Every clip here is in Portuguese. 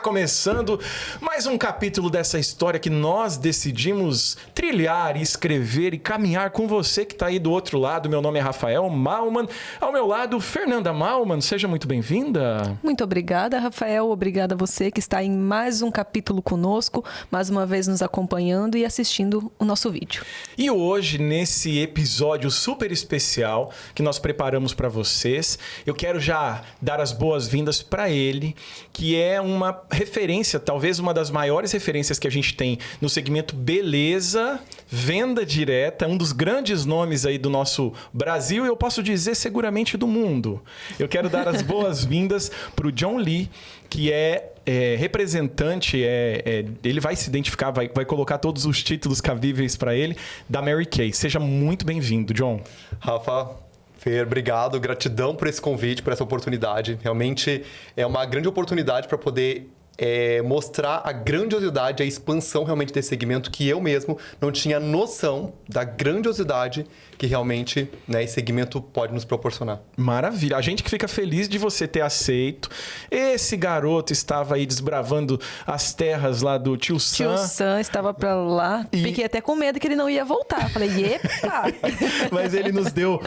começando mais um capítulo dessa história que nós decidimos trilhar e escrever e caminhar com você que está aí do outro lado. Meu nome é Rafael Malman, ao meu lado Fernanda Malman, seja muito bem-vinda. Muito obrigada, Rafael, obrigada a você que está em mais um capítulo conosco, mais uma vez nos acompanhando e assistindo o nosso vídeo. E hoje, nesse episódio super especial que nós preparamos para vocês, eu quero já dar as boas-vindas para ele, que é uma referência, talvez uma das maiores referências que a gente tem no segmento beleza, venda direta, um dos grandes nomes aí do nosso Brasil e eu posso dizer seguramente do mundo. Eu quero dar as boas-vindas para o John Lee, que é representante, ele vai se identificar, vai colocar todos os títulos cabíveis para ele, da Mary Kay. Seja muito bem-vindo, John. Rafa, Fer, obrigado, gratidão por esse convite, por essa oportunidade. Realmente é uma grande oportunidade para poder mostrar a grandiosidade, a expansão realmente desse segmento que eu mesmo não tinha noção da grandiosidade que realmente, né, esse segmento pode nos proporcionar. Maravilha. A gente que fica feliz de você ter aceito. Esse garoto estava aí desbravando as terras lá do Tio Sam. Tio Sam estava para lá. Fiquei até com medo que ele não ia voltar. Falei, epa! Mas ele nos deu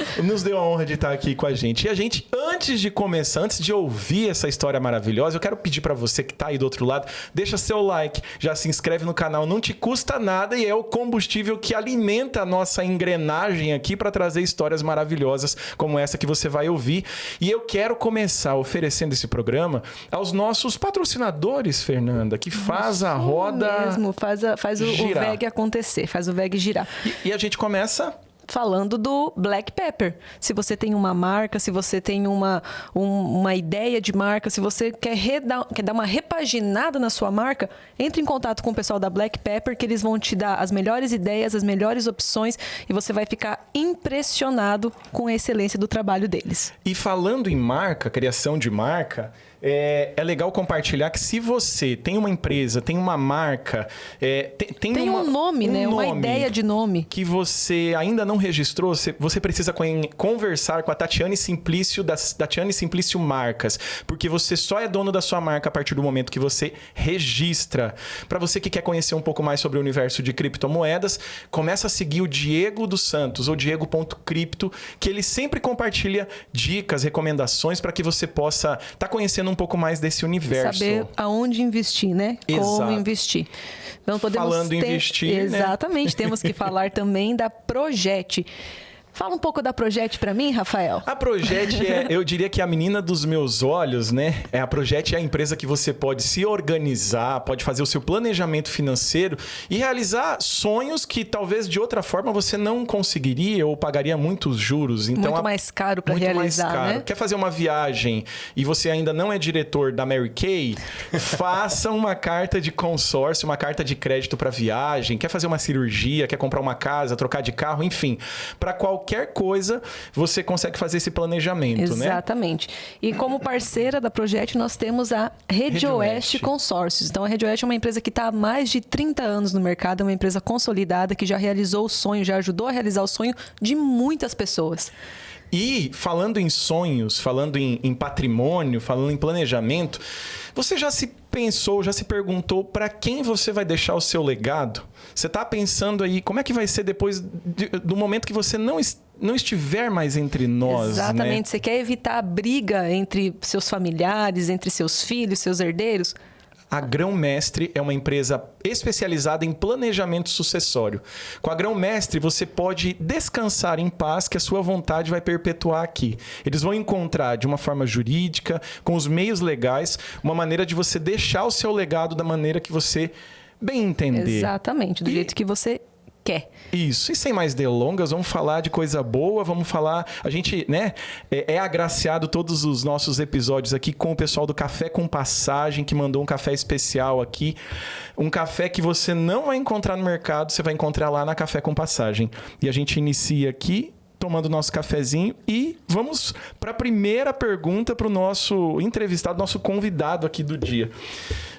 a honra de estar aqui com a gente. E a gente, antes de começar, antes de ouvir essa história maravilhosa, eu quero pedir para você que está aí do outro lado, deixa seu like, já se inscreve no canal, não te custa nada e é o combustível que alimenta a nossa engrenagem aqui para trazer histórias maravilhosas como essa que você vai ouvir. E eu quero começar oferecendo esse programa aos nossos patrocinadores, Fernanda, que faz a roda mesmo, faz o VEG acontecer, faz o VEG girar. E a gente começa falando do Black Pepper. Se você tem uma marca, se você tem uma ideia de marca, se você quer dar uma repaginada na sua marca, entre em contato com o pessoal da Black Pepper, que eles vão te dar as melhores ideias, as melhores opções e você vai ficar impressionado com a excelência do trabalho deles. E falando em marca, criação de marca, é legal compartilhar que se você tem uma empresa, tem uma marca, tem um nome, né? Uma ideia de nome que você ainda não registrou, você precisa conversar com a Tatiane Simplício, da Tatiane Simplício Marcas, porque você só é dono da sua marca a partir do momento que você registra. Para você que quer conhecer um pouco mais sobre o universo de criptomoedas, começa a seguir o Diego dos Santos, ou Diego.cripto, que ele sempre compartilha dicas, recomendações para que você possa estar conhecendo um pouco mais desse universo. Saber aonde investir, né? Exato. Como investir. Então, falando em investir, exatamente, né? Temos que falar também da Progete. Fala um pouco da Progete para mim, Rafael. A Progete eu diria que é a menina dos meus olhos, né? A Progete é a empresa que você pode se organizar, pode fazer o seu planejamento financeiro e realizar sonhos que talvez de outra forma você não conseguiria ou pagaria muitos juros. Então, muito mais caro para realizar, mais caro. Né? Quer fazer uma viagem e você ainda não é diretor da Mary Kay? Faça uma carta de consórcio, uma carta de crédito para viagem. Quer fazer uma cirurgia, quer comprar uma casa, trocar de carro, enfim. Para qualquer coisa, você consegue fazer esse planejamento, né? Exatamente. E como parceira da Progete, nós temos a Rede Oeste Consórcios. Então, a Rede Oeste é uma empresa que está há mais de 30 anos no mercado, é uma empresa consolidada que já realizou o sonho, já ajudou a realizar o sonho de muitas pessoas. E falando em sonhos, falando em patrimônio, falando em planejamento, você já se pensou, já se perguntou para quem você vai deixar o seu legado? Você está pensando aí como é que vai ser depois do momento que você não estiver mais entre nós, exatamente, né? Você quer evitar a briga entre seus familiares, entre seus filhos, seus herdeiros? A Grão Mestre é uma empresa especializada em planejamento sucessório. Com a Grão Mestre, você pode descansar em paz que a sua vontade vai perpetuar aqui. Eles vão encontrar, de uma forma jurídica, com os meios legais, uma maneira de você deixar o seu legado da maneira que você bem entender. Exatamente, do jeito que você quer. Isso. E sem mais delongas, vamos falar de coisa boa, vamos falar... A gente, né, é agraciado todos os nossos episódios aqui com o pessoal do Café com Passagem, que mandou um café especial aqui. Um café que você não vai encontrar no mercado, você vai encontrar lá na Café com Passagem. E a gente inicia aqui tomando o nosso cafezinho e vamos para a primeira pergunta para o nosso entrevistado, nosso convidado aqui do dia.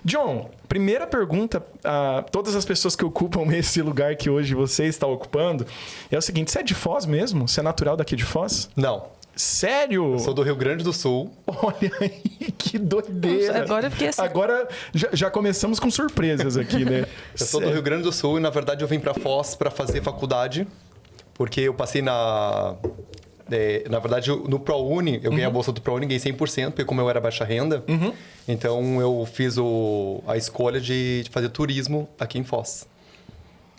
John, primeira pergunta a todas as pessoas que ocupam esse lugar que hoje você está ocupando é o seguinte: você é de Foz mesmo? Você é natural daqui de Foz? Não. Sério? Eu sou do Rio Grande do Sul. Olha aí, que doideira. Agora eu fiquei assim. Agora já começamos com surpresas aqui, né? Eu sou do Rio Grande do Sul e, na verdade, eu vim para Foz para fazer faculdade, porque eu passei na verdade, no ProUni, eu ganhei a bolsa do ProUni, ganhei 100%, porque como eu era baixa renda, então eu fiz a escolha de fazer turismo aqui em Foz.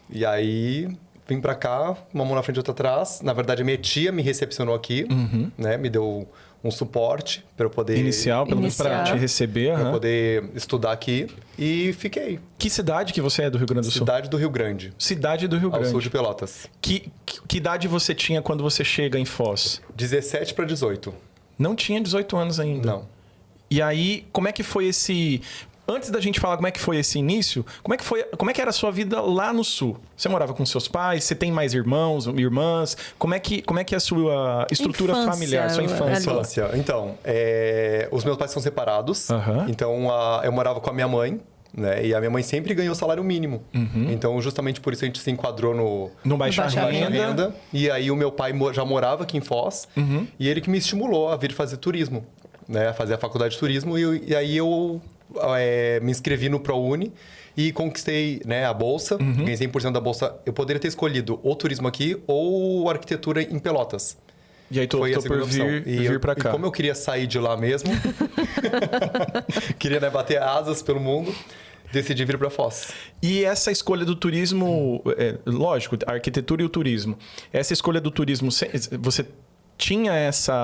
E aí, vim pra cá, uma mão na frente e outra atrás. Na verdade, a minha tia me recepcionou aqui, né? Me deu um suporte para eu poder... Inicial, pelo menos para te receber. Para poder estudar aqui. E fiquei. Que cidade que você é do Rio Grande do Sul? Cidade do Rio Grande. Cidade do Rio Grande. Ao sul de Pelotas. Que idade você tinha quando você chega em Foz? 17 para 18. Não tinha 18 anos ainda? Não. E aí, como é que foi esse... Antes da gente falar como é que foi esse início, como é que era a sua vida lá no Sul? Você morava com seus pais? Você tem mais irmãos, irmãs? Como é que é a sua estrutura familiar, sua infância? Então, os meus pais são separados. Então, eu morava com a minha mãe. Né? E a minha mãe sempre ganhou salário mínimo. Então, justamente por isso a gente se enquadrou no baixa renda. E aí o meu pai já morava aqui em Foz. E ele que me estimulou a vir fazer turismo. Né? Fazer a faculdade de turismo. E aí eu me inscrevi no ProUni e conquistei, né, a bolsa. Ganhei 100% da bolsa. Eu poderia ter escolhido ou turismo aqui ou arquitetura em Pelotas. E aí tu optou por vir pra cá. E como eu queria sair de lá mesmo, queria, né, bater asas pelo mundo, decidi vir para Foz. E essa escolha do turismo, lógico, a arquitetura e o turismo. Essa escolha do turismo, você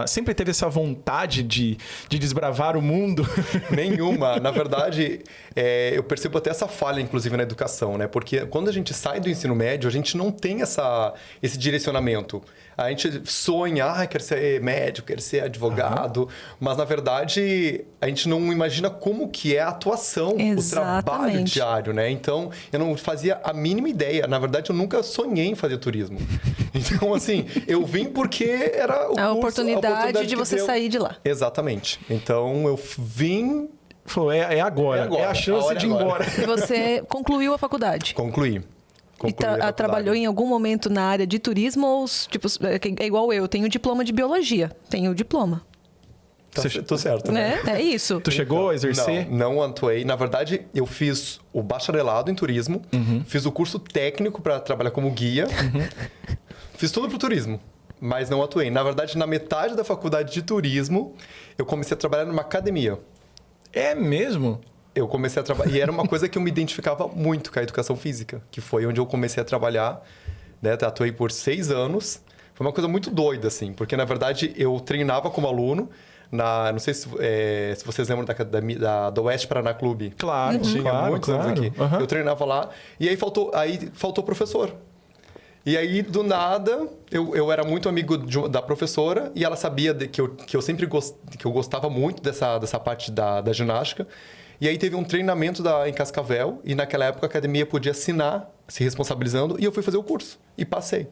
sempre teve essa vontade de desbravar o mundo? Nenhuma. Na verdade, eu percebo até essa falha, inclusive, na educação, né? Porque quando a gente sai do ensino médio, a gente não tem esse direcionamento. A gente sonha, quer ser médico, quer ser advogado, mas, na verdade, a gente não imagina como que é a atuação, o trabalho diário, né? Então, eu não fazia a mínima ideia. Na verdade, eu nunca sonhei em fazer turismo. Então, assim, eu vim porque era a oportunidade de você sair de lá. Exatamente. Então, eu vim... Falou, é agora. É a chance de ir embora. E você concluiu a faculdade? Concluí. E trabalhou em algum momento na área de turismo ou, tipo, é igual eu tenho diploma de biologia, tenho diploma. Tô certo, né? É isso. Tu chegou a exercer? Não atuei. Na verdade, eu fiz o bacharelado em turismo, fiz o curso técnico para trabalhar como guia, fiz tudo pro turismo, mas não atuei. Na verdade, na metade da faculdade de turismo, eu comecei a trabalhar numa academia. É mesmo? Eu comecei a trabalhar... E era uma coisa que eu me identificava muito com a educação física, que foi onde eu comecei a trabalhar, né? Atuei por 6 anos. Foi uma coisa muito doida, assim, porque, na verdade, eu treinava como aluno não sei se vocês lembram da Oeste Paraná Clube. Claro, tinha muitos anos aqui. Eu treinava lá e aí faltou professor. E aí, do nada, eu era muito amigo da professora e ela sabia que eu sempre que eu gostava muito dessa parte da ginástica. E aí teve um treinamento em Cascavel e naquela época a academia podia assinar, se responsabilizando, e eu fui fazer o curso. E passei.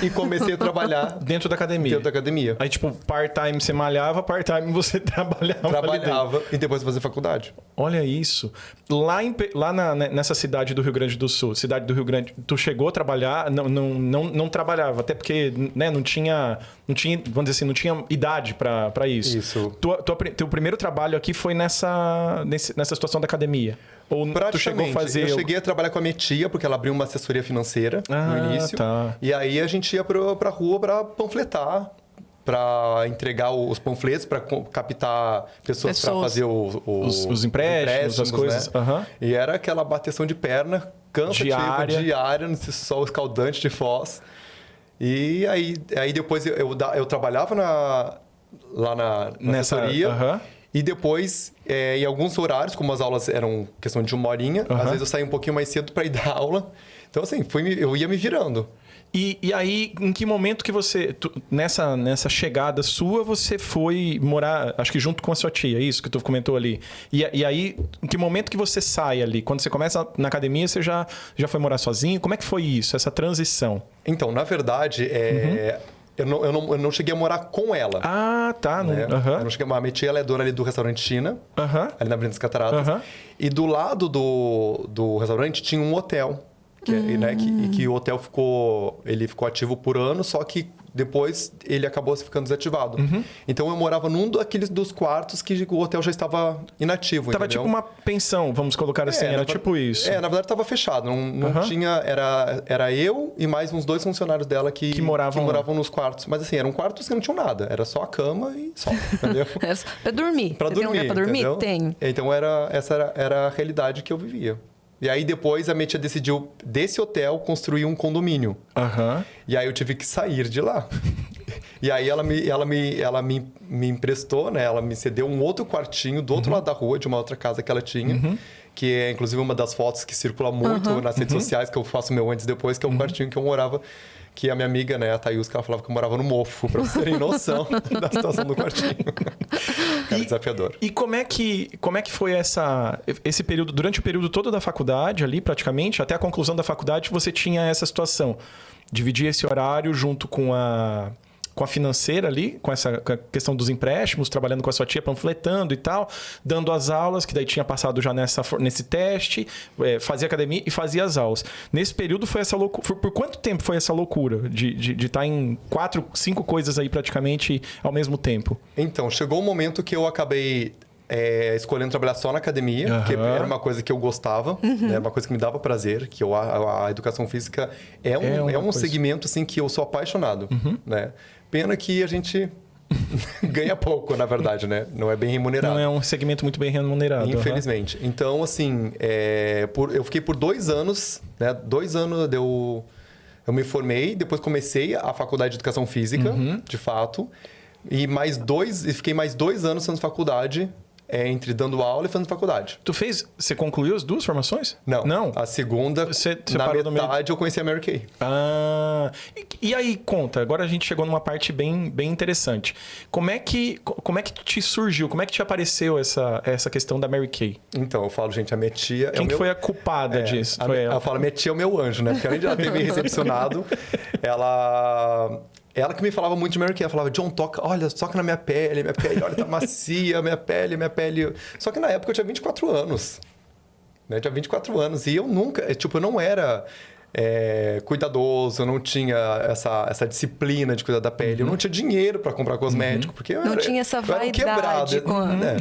E comecei a trabalhar... Dentro da academia? Dentro da academia. Aí, tipo, part-time você malhava, part-time você trabalhava. Trabalhava e depois fazer faculdade. Olha isso. Nessa cidade do Rio Grande do Sul, cidade do Rio Grande, tu chegou a trabalhar? Não trabalhava, até porque, né, não tinha, vamos dizer assim, não tinha idade para isso. Isso. Teu primeiro trabalho aqui foi nessa situação da academia? Ou tu chegou a fazer... Eu cheguei a trabalhar com a minha tia, porque ela abriu uma assessoria financeira no início. Tá. E aí a gente ia pra rua pra panfletar, pra entregar os panfletos, pra captar pessoas pra fazer os empréstimos, as coisas. Né? E era aquela bateção de perna cansativa, diária, nesse sol escaldante de Foz. E aí depois eu trabalhava lá na assessoria. E depois, em alguns horários, como as aulas eram questão de 1 horinha, às vezes eu saía um pouquinho mais cedo para ir dar aula. Então, assim, eu ia me virando. E aí, em que momento que você... nessa chegada sua, você foi morar, acho que junto com a sua tia, isso que tu comentou ali. E aí, em que momento que você sai ali? Quando você começa na academia, você já foi morar sozinho? Como é que foi isso, essa transição? Então, na verdade, eu não cheguei a morar com ela. Ah, tá. Né? Eu não cheguei a morar. Minha tia, ela é dona ali do restaurante China, ali na Avenida das Cataratas. E do lado do restaurante tinha um hotel. Que o hotel ficou ativo por ano, só que depois ele acabou ficando desativado. Então eu morava num daqueles dos quartos que o hotel já estava inativo. Tava entendeu? tipo uma pensão, vamos colocar assim, era tipo isso. Na verdade estava fechado. Não tinha. Era eu e mais uns 2 funcionários dela que moravam nos quartos. Mas assim, eram quartos que não tinham nada. Era só a cama e só. Entendeu? Pra dormir. Pra dormir. Tem um lugar pra dormir? Entendeu? Tem. Então essa era a realidade que eu vivia. E aí depois a minha tia decidiu, desse hotel, construir um condomínio. E aí eu tive que sair de lá. E aí ela me emprestou, né? Ela me cedeu um outro quartinho do outro lado da rua, de uma outra casa que ela tinha. Que é, inclusive, uma das fotos que circula muito nas redes sociais, que eu faço meu antes e depois, que é um quartinho que eu morava... Que a minha amiga, né, a Thaís, que ela falava que eu morava no mofo, pra vocês terem noção da situação do quartinho. Era desafiador. E como é que foi esse período, durante o período todo da faculdade ali, praticamente, até a conclusão da faculdade, você tinha essa situação? Dividir esse horário junto com a financeira ali, com a questão dos empréstimos, trabalhando com a sua tia, panfletando e tal, dando as aulas, que daí tinha passado já nesse teste, fazia academia e fazia as aulas. Nesse período foi essa loucura. Por quanto tempo foi essa loucura de estar em 4, 5 coisas aí praticamente ao mesmo tempo? Então, chegou um momento que eu acabei escolhendo trabalhar só na academia, porque era uma coisa que eu gostava, né? Uma coisa que me dava prazer, que a educação física é um segmento assim, que eu sou apaixonado, né? Pena que a gente ganha pouco, na verdade, né? Não é bem remunerado. Não é um segmento muito bem remunerado. Infelizmente. Então, assim, eu fiquei por 2 anos, né? 2 anos eu me formei, depois comecei a faculdade de educação física, de fato. E fiquei mais 2 anos fazendo faculdade, entre dando aula e fazendo faculdade. Você concluiu as 2 formações? Não. A segunda, na metade, eu conheci a Mary Kay. E aí, conta. Agora a gente chegou numa parte bem interessante. Como é que te surgiu? Como é que te apareceu essa questão da Mary Kay? Então, eu falo, gente, a minha tia... Quem foi a culpada disso? Foi ela. Eu falo, minha tia é o meu anjo, né? Porque além de ela ter me recepcionado, ela que me falava muito de Mary Kay. Ela falava, John, toca na minha pele, olha, tá macia, minha pele. Só que na época eu tinha 24 anos. Né? Eu tinha 24 anos. E eu nunca, eu não era cuidadoso, eu não tinha essa disciplina de cuidar da pele. Eu não tinha dinheiro para comprar cosmético, porque eu tinha essa vaidade. Né?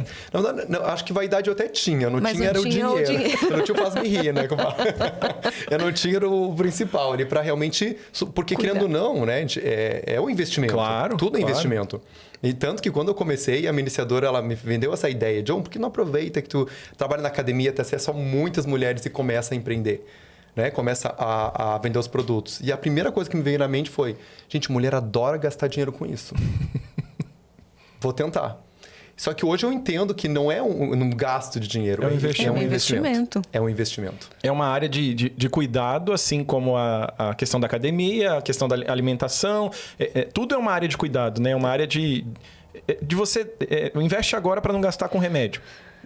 Não, acho que vaidade eu até tinha. Eu não tinha o dinheiro. Eu não tinha o faz-me-rir, né? Eu não tinha o principal ali para realmente... Porque, querendo ou não, né? É um investimento. Claro. Tudo é investimento. E tanto que quando eu comecei, a minha iniciadora, ela me vendeu essa ideia. John, por que não aproveita que tu trabalha na academia, até acessa muitas mulheres e começa a empreender? Né? Começa a vender os produtos. E a primeira coisa que me veio na mente foi... Gente, mulher adora gastar dinheiro com isso. Vou tentar. Só que hoje eu entendo que não é um gasto de dinheiro. É um investimento. É um investimento. É uma área de cuidado, assim como a questão da academia, a questão da alimentação. Tudo é uma área de cuidado, né? É uma área de você... investe agora para não gastar com remédio.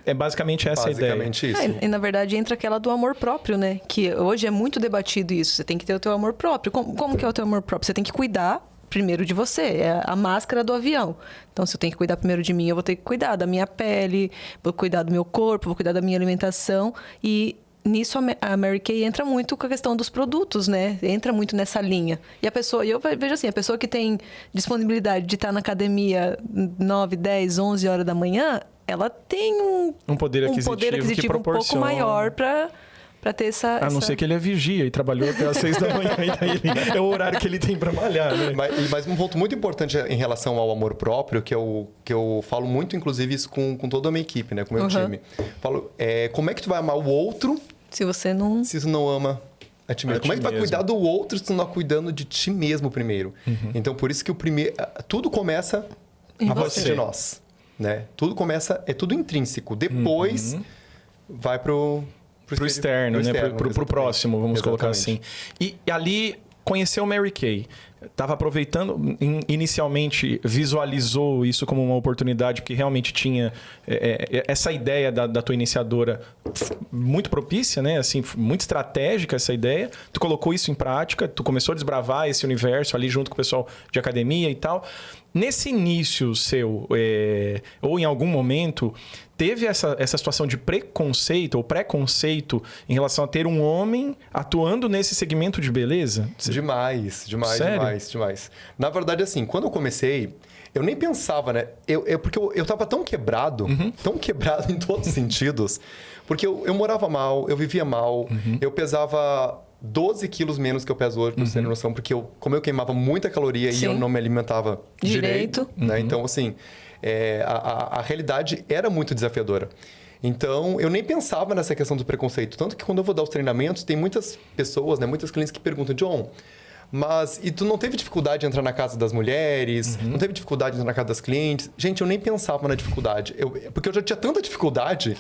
É basicamente essa a ideia. Basicamente isso. E na verdade entra aquela do amor próprio, né? Que hoje é muito debatido isso. Você tem que ter o teu amor próprio. Como que é o teu amor próprio? Você tem que cuidar primeiro de você. É a máscara do avião. Então, se eu tenho que cuidar primeiro de mim, eu vou ter que cuidar da minha pele, vou cuidar do meu corpo, vou cuidar da minha alimentação. E nisso a Mary Kay entra muito com a questão dos produtos, né? Entra muito nessa linha. E a pessoa, eu vejo assim, a pessoa que tem disponibilidade de estar na academia 9, 10, 11 horas da manhã, ela tem um poder aquisitivo um pouco maior para ter essa... A não ser que ele é vigia e trabalhou até às 6 da manhã. E daí é o horário que ele tem para malhar, né? Mas um ponto muito importante em relação ao amor próprio, que eu falo muito, inclusive, isso com toda a minha equipe, né? Com o meu time. Falo, como é que tu vai amar o outro se você não... Se tu não ama a ti mesmo? Como é que tu vai cuidar do outro se tu não está cuidando de ti mesmo primeiro? Então, por isso que tudo começa a partir de nós. Né? Tudo começa... É tudo intrínseco. Depois vai pro externo, né? Pro próximo, vamos colocar assim. E ali conheceu Mary Kay. estava aproveitando, inicialmente visualizou isso como uma oportunidade, porque realmente tinha essa ideia da tua iniciadora muito propícia, né? Assim, muito estratégica essa ideia. Tu colocou isso em prática, tu começou a desbravar esse universo ali junto com o pessoal de academia e tal. Nesse início seu, ou em algum momento, teve essa situação de preconceito ou pré-conceito em relação a ter um homem atuando nesse segmento de beleza? Demais. Sério? Demais. Na verdade, assim, quando eu comecei, eu nem pensava, né? Porque eu tava tão quebrado em todos os sentidos, porque eu morava mal, eu vivia mal, eu pesava 12 quilos menos que eu peso hoje, pra você ter noção, porque como eu queimava muita caloria e eu não me alimentava direito, né? Então, assim, a realidade era muito desafiadora. Então, eu nem pensava nessa questão do preconceito. Tanto que quando eu vou dar os treinamentos, tem muitas pessoas, né, muitas clientes que perguntam, John, e tu não teve dificuldade de entrar na casa das mulheres? Não teve dificuldade de entrar na casa das clientes? Gente, eu nem pensava na dificuldade. Porque eu já tinha tanta dificuldade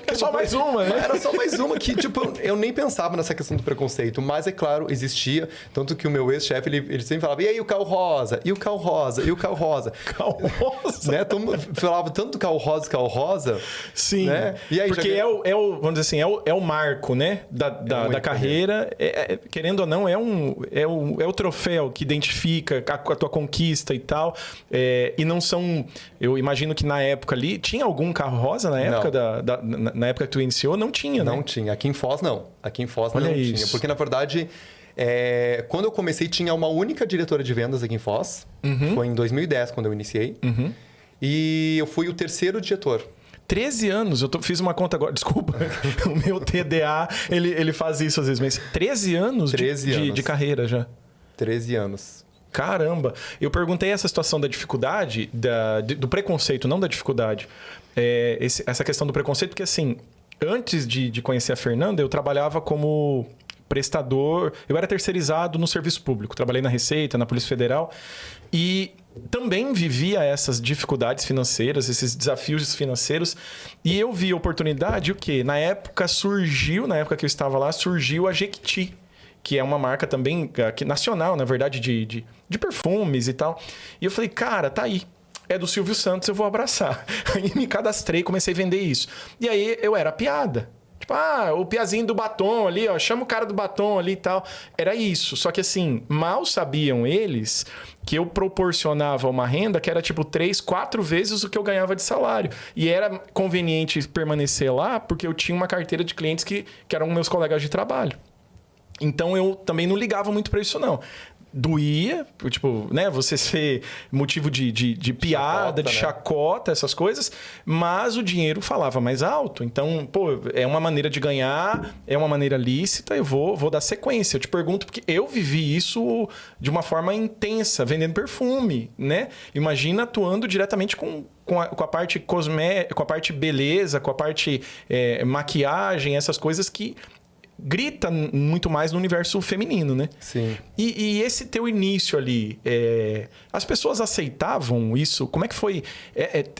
que só mais uma, né? Era só mais uma que, tipo, eu nem pensava nessa questão do preconceito. Mas, é claro, existia. Tanto que o meu ex-chefe, ele sempre falava, e aí o carro rosa? E o carro rosa? E o carro rosa? Carro rosa? Né? Então, falava tanto carro rosa. Sim. Né? E aí, porque vamos dizer assim, é o marco, né? Da carreira. Querendo ou não, é o troféu que identifica a tua conquista e tal. E não são... Eu imagino que na época ali... Tinha algum carro rosa na época? Na época que tu iniciou? Não tinha, né? Não tinha. Aqui em Foz, não. Aqui em Foz Olha não isso. tinha. Porque, na verdade... quando eu comecei, tinha uma única diretora de vendas aqui em Foz. Foi em 2010, quando eu iniciei. E eu fui o terceiro diretor. 13 anos, fiz uma conta agora, desculpa, o meu TDA, ele faz isso às vezes, mas 13 anos, de carreira já. 13 anos. Caramba! Eu perguntei essa situação da dificuldade, do preconceito, não da dificuldade. Essa questão do preconceito, porque assim, antes de conhecer a Fernanda, eu trabalhava como prestador, eu era terceirizado no serviço público, trabalhei na Receita, na Polícia Federal, e também vivia essas dificuldades financeiras, esses desafios financeiros, e eu vi a oportunidade, o quê? Na época que eu estava lá, surgiu a Jequiti, que é uma marca também nacional, na verdade, de perfumes e tal. E eu falei, cara, tá aí. É do Silvio Santos, eu vou abraçar. Aí me cadastrei, comecei a vender isso. E aí eu era piada. Tipo, o piazinho do batom ali, ó, chama o cara do batom ali e tal. Era isso. Só que assim, mal sabiam eles que eu proporcionava uma renda que era tipo 3, 4 vezes o que eu ganhava de salário. E era conveniente permanecer lá porque eu tinha uma carteira de clientes que eram meus colegas de trabalho. Então eu também não ligava muito para isso, não. Doía, tipo, né? Você ser motivo de piada, de chacota, essas coisas, mas o dinheiro falava mais alto. Então, é uma maneira de ganhar, é uma maneira lícita, eu vou dar sequência. Eu te pergunto porque eu vivi isso de uma forma intensa, vendendo perfume, né? Imagina atuando diretamente com a parte cosmética, com a parte beleza, com a parte maquiagem, essas coisas que grita muito mais no universo feminino, né? Sim. E esse teu início ali, as pessoas aceitavam isso? Como é que foi?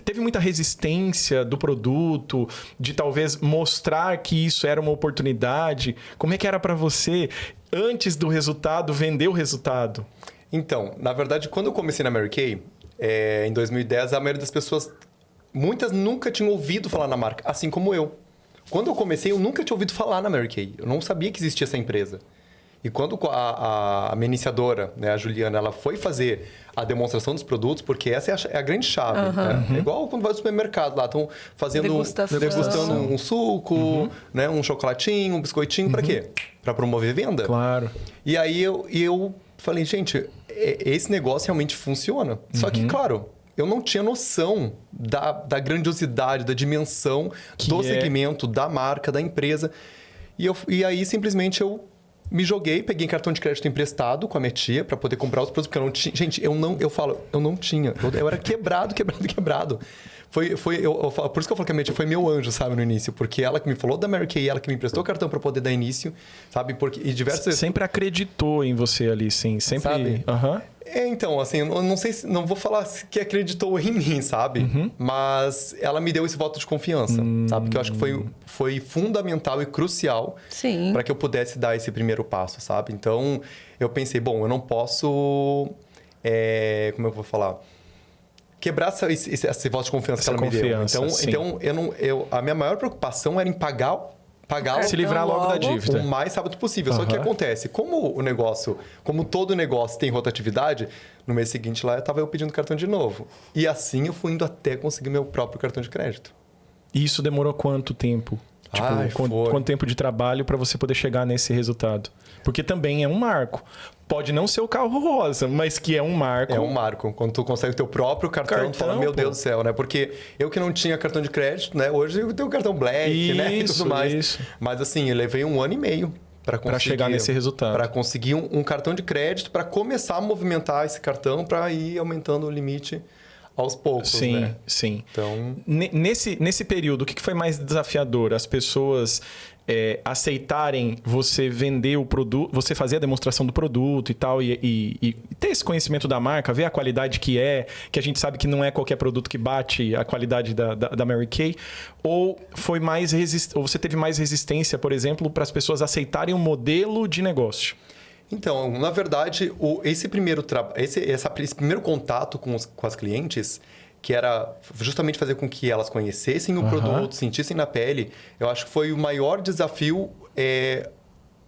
Teve muita resistência do produto, de talvez mostrar que isso era uma oportunidade? Como é que era para você, antes do resultado, vender o resultado? Então, na verdade, quando eu comecei na Mary Kay, em 2010, a maioria das pessoas, muitas nunca tinham ouvido falar na marca, assim como eu. Quando eu comecei, eu nunca tinha ouvido falar na Mary Kay. Eu não sabia que existia essa empresa. E quando a minha iniciadora, né, a Juliana, ela foi fazer a demonstração dos produtos, porque essa é a grande chave. Né? É igual quando vai ao supermercado lá, estão degustando um suco, né, um chocolatinho, um biscoitinho, para quê? Para promover venda. Claro. E aí eu falei, gente, esse negócio realmente funciona. Só que, claro, eu não tinha noção da grandiosidade, da dimensão do segmento, da marca, da empresa. E aí, simplesmente, eu me joguei, peguei cartão de crédito emprestado com a minha tia para poder comprar os produtos, porque eu não tinha... Gente, eu não tinha. Eu era quebrado. Por isso que eu falo que a minha tia foi meu anjo, sabe, no início. Porque ela que me falou da Mary Kay, ela que me emprestou o cartão para poder dar início, sabe? E diversas... Sempre acreditou em você ali, sim. Sempre... Sabe? Então, assim, eu não sei se... Não vou falar que acreditou em mim, sabe? Mas ela me deu esse voto de confiança, sabe? Porque eu acho que foi fundamental e crucial para que eu pudesse dar esse primeiro passo, sabe? Então, eu pensei, bom, eu não posso... como eu vou falar? Quebrar esse voto de confiança que ela me deu. Então, a minha maior preocupação era em pagar se livrar logo da dívida. O mais rápido possível. Só que acontece, como todo negócio tem rotatividade, no mês seguinte lá eu pedindo cartão de novo. E assim eu fui indo até conseguir meu próprio cartão de crédito. E isso demorou quanto tempo? Quanto tempo de trabalho para você poder chegar nesse resultado? Porque também é um marco. Pode não ser o carro rosa, mas que é um marco. É um marco. Quando tu consegue o teu próprio cartão, tu fala, meu Deus do céu, né? Porque eu que não tinha cartão de crédito, né? Hoje eu tenho cartão Black, né? E tudo mais. Isso. Mas assim, eu levei 1 ano e meio para chegar nesse resultado. Para conseguir um cartão de crédito, para começar a movimentar esse cartão, para ir aumentando o limite aos poucos, né? Sim. Então... Nesse período, o que foi mais desafiador? As pessoas aceitarem você vender o produto, você fazer a demonstração do produto e tal, e ter esse conhecimento da marca, ver a qualidade que a gente sabe que não é qualquer produto que bate a qualidade da Mary Kay, ou ou você teve mais resistência, por exemplo, para as pessoas aceitarem um modelo de negócio? Então, na verdade, esse primeiro contato com as clientes, que era justamente fazer com que elas conhecessem o produto, sentissem na pele, eu acho que foi o maior desafio.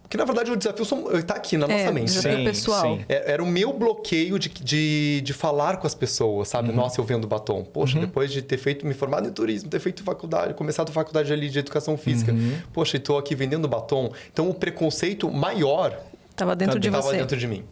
Porque, na verdade, o desafio está aqui na nossa mente. Desafio pessoal. Sim. Era o meu bloqueio de falar com as pessoas, sabe? Nossa, eu vendo batom. Poxa, depois de me formado em turismo, ter feito faculdade, começado a faculdade ali de educação física. Poxa, e estou aqui vendendo batom. Então, o preconceito maior... Estava dentro de você. Estava dentro de mim,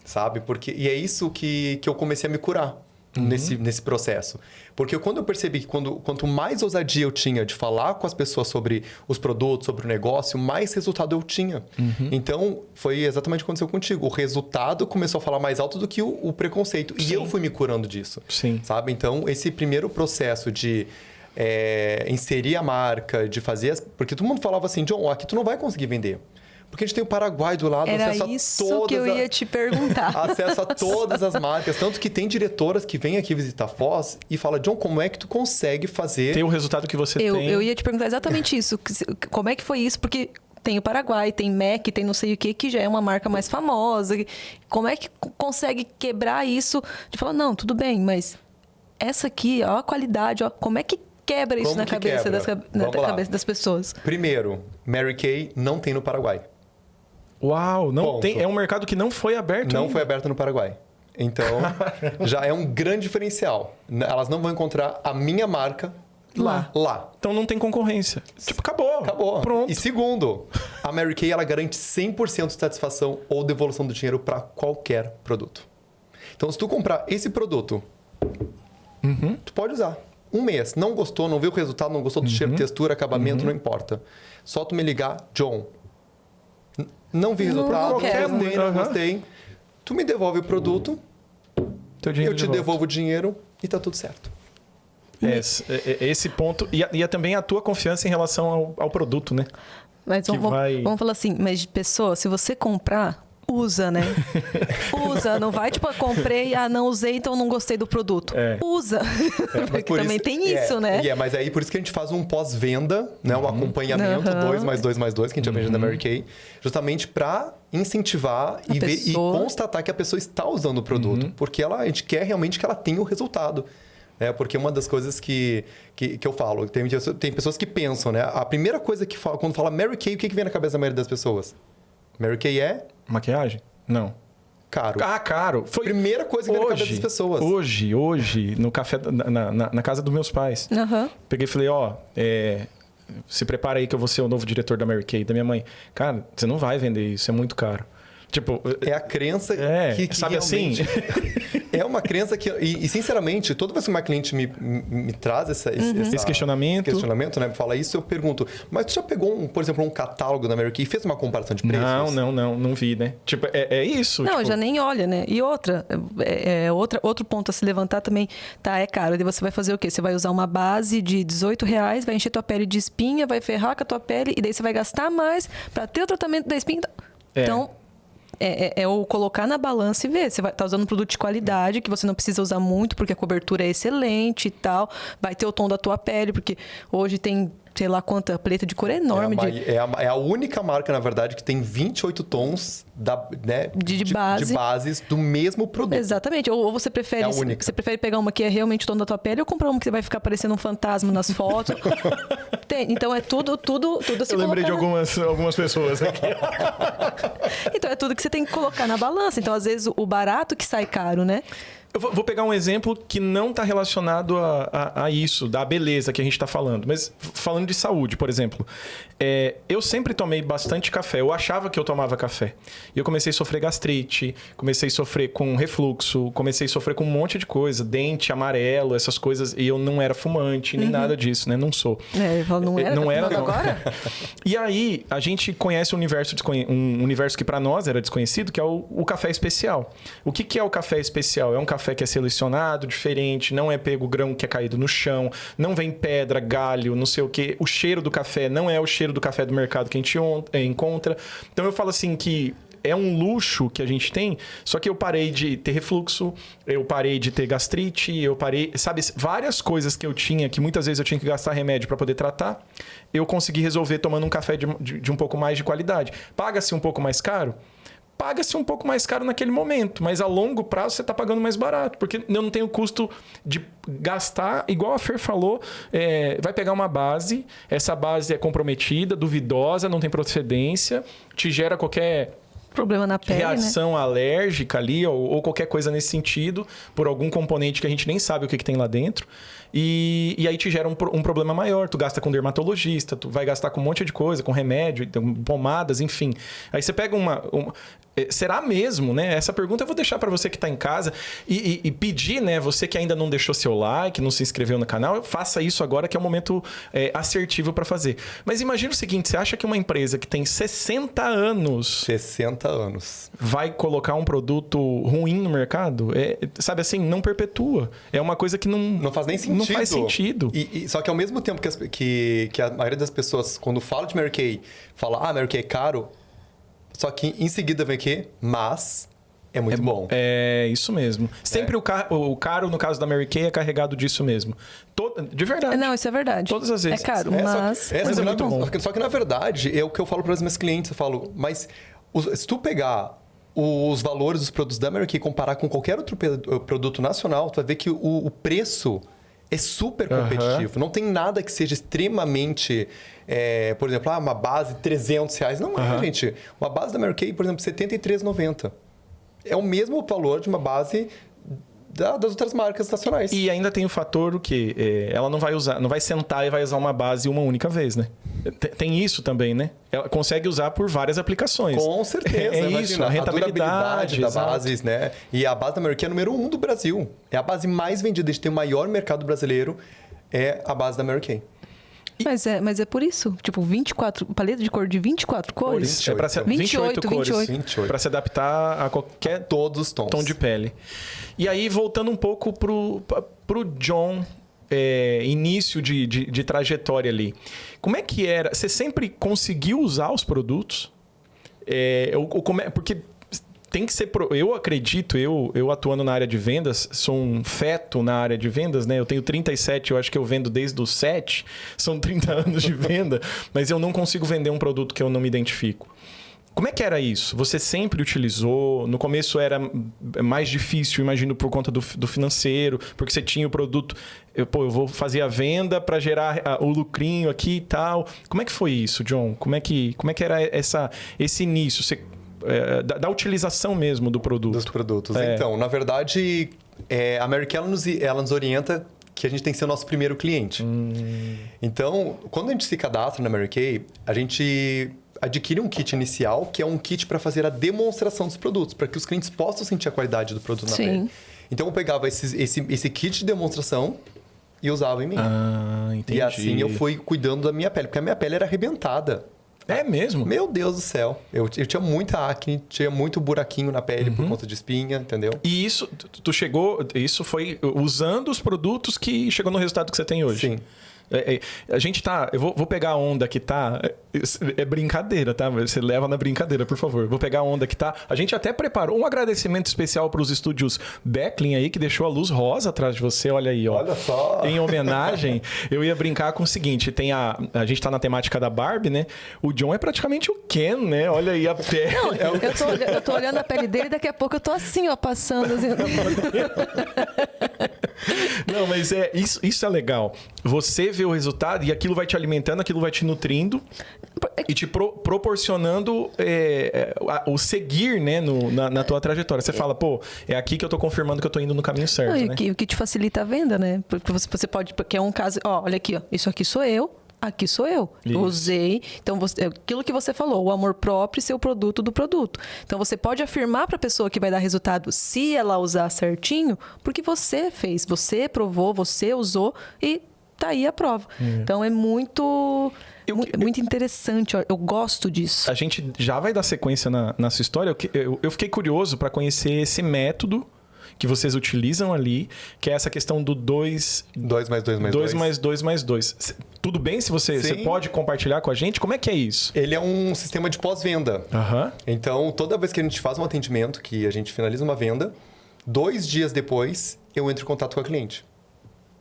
sabe? E é isso que eu comecei a me curar nesse processo. Porque quando eu percebi que quanto mais ousadia eu tinha de falar com as pessoas sobre os produtos, sobre o negócio, mais resultado eu tinha. Então, foi exatamente o que aconteceu contigo. O resultado começou a falar mais alto do que o preconceito. E eu fui me curando disso. Sim. Sabe? Então, esse primeiro processo de... inserir a marca, de fazer... Porque todo mundo falava assim, John, aqui tu não vai conseguir vender. Porque a gente tem o Paraguai do lado, acesso a todas... Era isso que eu ia te perguntar. Acesso a todas as marcas. Tanto que tem diretoras que vêm aqui visitar a Foz e falam, John, como é que tu consegue fazer... Tem o resultado que você tem. Eu ia te perguntar exatamente isso. Como é que foi isso? Porque tem o Paraguai, tem MAC, tem não sei o que já é uma marca mais famosa. Como é que consegue quebrar isso? De falar, não, tudo bem, mas essa aqui, ó, a qualidade, ó, como é que quebra isso na cabeça das pessoas? Primeiro, Mary Kay não tem no Paraguai. Uau, não tem, é um mercado que não foi aberto Não foi aberto no Paraguai. Então, já é um grande diferencial. Elas não vão encontrar a minha marca lá. Então não tem concorrência. Tipo, acabou. Pronto. E segundo, a Mary Kay, ela garante 100% de satisfação ou devolução do dinheiro para qualquer produto. Então, se tu comprar esse produto, tu pode usar. 1 mês. Não gostou, não viu o resultado, não gostou do cheiro, textura, acabamento, não importa. Só tu me ligar, John... Não vi resultado, não gostei. Tu me devolve o produto, eu te devolvo o dinheiro e tá tudo certo. Esse ponto. E também a tua confiança em relação ao produto, né? Mas vamos falar assim, mas de pessoa, se você comprar, usa, né? Usa, não vai tipo, comprei, não usei, então não gostei do produto. Usa. Porque também tem isso, né? Mas aí por isso que a gente faz um pós-venda, né? Um acompanhamento 2+2+2, que a gente aprende da Mary Kay, justamente para incentivar e constatar que a pessoa está usando o produto. Porque a gente quer realmente que ela tenha o resultado. Porque uma das coisas que eu falo, tem pessoas que pensam, né? A primeira coisa que fala, quando fala Mary Kay, o que vem na cabeça da maioria das pessoas? Mary Kay é... Maquiagem? Não. Caro. Caro. Foi primeira coisa que veio na cabeça das pessoas. Hoje, no café, na casa dos meus pais. Peguei e falei, se prepara aí que eu vou ser o novo diretor da Mary Kay, da minha mãe. Cara, você não vai vender isso, é muito caro. Tipo... É a crença que sabe realmente... assim? É uma crença que... E, sinceramente, toda vez que uma cliente me traz esse questionamento, né? Fala isso, eu pergunto, mas tu já pegou, por exemplo, um catálogo da Mary Kay e fez uma comparação de preços? Não vi, né? Tipo, é isso. Não, já nem olha, né? E outro ponto a se levantar também, é caro. E você vai fazer o quê? Você vai usar uma base de R$18, vai encher tua pele de espinha, vai ferrar com a tua pele, e daí você vai gastar mais para ter o tratamento da espinha. Então... é o colocar na balança e ver. Você vai estar usando um produto de qualidade, que você não precisa usar muito, porque a cobertura é excelente e tal. Vai ter o tom da tua pele, porque hoje tem, sei lá quanta paleta de cor enorme. É a única marca, na verdade, que tem 28 tons de bases do mesmo produto. Exatamente. Ou você prefere, pegar uma que é realmente o tom da tua pele, ou comprar uma que vai ficar parecendo um fantasma nas fotos. Então é tudo assim. Eu lembrei de algumas pessoas aqui. Então é tudo que você tem que colocar na balança. Então, às vezes, o barato que sai caro, né? Eu vou pegar um exemplo que não está relacionado a isso, da beleza que a gente está falando. Mas falando de saúde, por exemplo. Eu sempre tomei bastante café. Eu achava que eu tomava café. E eu comecei a sofrer gastrite, comecei a sofrer com refluxo, comecei a sofrer com um monte de coisa. Dente amarelo, essas coisas. E eu não era fumante, nem nada disso, né? Não sou. Não era, não. Agora? E aí, a gente conhece um universo que para nós era desconhecido, que é o café especial. O que é o café especial? É um café que é selecionado, diferente, não é pego grão que é caído no chão, não vem pedra, galho, não sei o quê. O cheiro do café não é o cheiro do café do mercado que a gente encontra. Então eu falo assim que é um luxo que a gente tem, só que eu parei de ter refluxo, eu parei de ter gastrite, eu parei... Sabe, várias coisas que eu tinha, que muitas vezes eu tinha que gastar remédio para poder tratar, eu consegui resolver tomando um café de um pouco mais de qualidade. Paga-se um pouco mais caro? Paga-se um pouco mais caro naquele momento, mas a longo prazo você está pagando mais barato, porque eu não tenho custo de gastar, igual a Fer falou, vai pegar uma base, essa base é comprometida, duvidosa, não tem procedência, te gera qualquer problema na pele, reação alérgica ali, ou qualquer coisa nesse sentido, por algum componente que a gente nem sabe o que tem lá dentro. E aí te gera um problema maior. Tu gasta com dermatologista, tu vai gastar com um monte de coisa, com remédio, pomadas, enfim. Aí você pega será mesmo, né? Essa pergunta eu vou deixar para você que está em casa e pedir, né? Você que ainda não deixou seu like, não se inscreveu no canal, faça isso agora que é o momento assertivo para fazer. Mas imagina o seguinte, você acha que uma empresa que tem 60 anos vai colocar um produto ruim no mercado? Sabe assim, não perpetua. É uma coisa que não faz nem sentido. Não faz sentido. Só que ao mesmo tempo que a maioria das pessoas, quando fala de Mary Kay, fala, Mary Kay é caro. Só que em seguida vem o quê? Mas é muito bom. É isso mesmo. Sempre o caro, no caso da Mary Kay, é carregado disso mesmo. De verdade. Não, isso é verdade. Todas as vezes. É caro, mas é muito bom. Só que na verdade, é o que eu falo para os meus clientes. Eu falo, mas se tu pegar os valores dos produtos da Mary Kay e comparar com qualquer outro produto nacional, tu vai ver que o preço é super competitivo. Não tem nada que seja extremamente... por exemplo, uma base de R$300. Não é, gente. Uma base da Mary Kay, por exemplo, R$ 73,90. É o mesmo valor de uma base das outras marcas nacionais. E ainda tem o fator que ela não vai sentar e vai usar uma base uma única vez, né? Tem isso também, né? Ela consegue usar por várias aplicações. Com certeza. Isso, a rentabilidade da base, né? E a base da Mary Kay é número 1 do Brasil. É a base mais vendida. A gente tem o maior mercado brasileiro, é a base da Mary Kay. Mas é por isso. Tipo, 24... Paleta de cor de 24 cores? 28. É pra ser 28 cores. 28. Para se adaptar a qualquer todos os tons. Tom de pele. E aí, voltando um pouco pro John... início de trajetória ali. Como é que era? Você sempre conseguiu usar os produtos? Porque tem que ser... Eu acredito, eu atuando na área de vendas, sou um feto na área de vendas, né? Eu tenho 37, eu acho que eu vendo desde os 7. São 30 anos de venda, mas eu não consigo vender um produto que eu não me identifico. Como é que era isso? Você sempre utilizou? No começo era mais difícil, imagino, por conta do financeiro, porque você tinha o produto... Eu vou fazer a venda para gerar o lucrinho aqui e tal. Como é que foi isso, John? Como é que era esse início? Da utilização mesmo do produto. Dos produtos. Então, na verdade, a Mary Kay ela nos orienta que a gente tem que ser o nosso primeiro cliente. Então, quando a gente se cadastra na Mary Kay, a gente adquire um kit inicial, que é um kit para fazer a demonstração dos produtos, para que os clientes possam sentir a qualidade do produto na pele. Então, eu pegava esse kit de demonstração e usava em mim. Entendi. E assim eu fui cuidando da minha pele, porque a minha pele era arrebentada. É mesmo? Meu Deus do céu. Eu tinha muita acne, tinha muito buraquinho na pele por conta de espinha, entendeu? E isso, tu chegou... Isso foi usando os produtos que chegou no resultado que você tem hoje? Sim. A gente tá... Eu vou pegar a onda que tá... É brincadeira, tá? Você leva na brincadeira, por favor. Vou pegar a onda que tá... A gente até preparou um agradecimento especial para os estúdios Becklin aí, que deixou a luz rosa atrás de você. Olha aí, ó. Olha só! Em homenagem, eu ia brincar com o seguinte. Tem a gente tá na temática da Barbie, né? O John é praticamente o Ken, né? Olha aí a pele. Não, eu tô olhando a pele dele e daqui a pouco eu tô assim, ó, passando. Assim. Não, mas isso é legal. Você vê o resultado e aquilo vai te alimentando, aquilo vai te nutrindo e te proporcionando o seguir, né, na tua trajetória. Você fala, pô, é aqui que eu tô confirmando que eu tô indo no caminho certo, Não, né? o que te facilita a venda, né? Porque você pode... Porque é um caso... Ó, olha aqui, ó. Isso aqui sou eu. Aqui sou eu. Isso. Eu usei. Então, aquilo que você falou, o amor próprio e ser o produto do produto. Então, você pode afirmar para a pessoa que vai dar resultado se ela usar certinho, porque você fez, você provou, você usou e tá aí a prova. Então, é muito interessante. Eu gosto disso. A gente já vai dar sequência na sua história. Eu fiquei curioso para conhecer esse método que vocês utilizam ali, que é essa questão do 2 mais 2. Tudo bem se você pode compartilhar com a gente? Como é que é isso? Ele é um sistema de pós-venda. Então, toda vez que a gente faz um atendimento, que a gente finaliza uma venda, 2 dias depois, eu entro em contato com a cliente.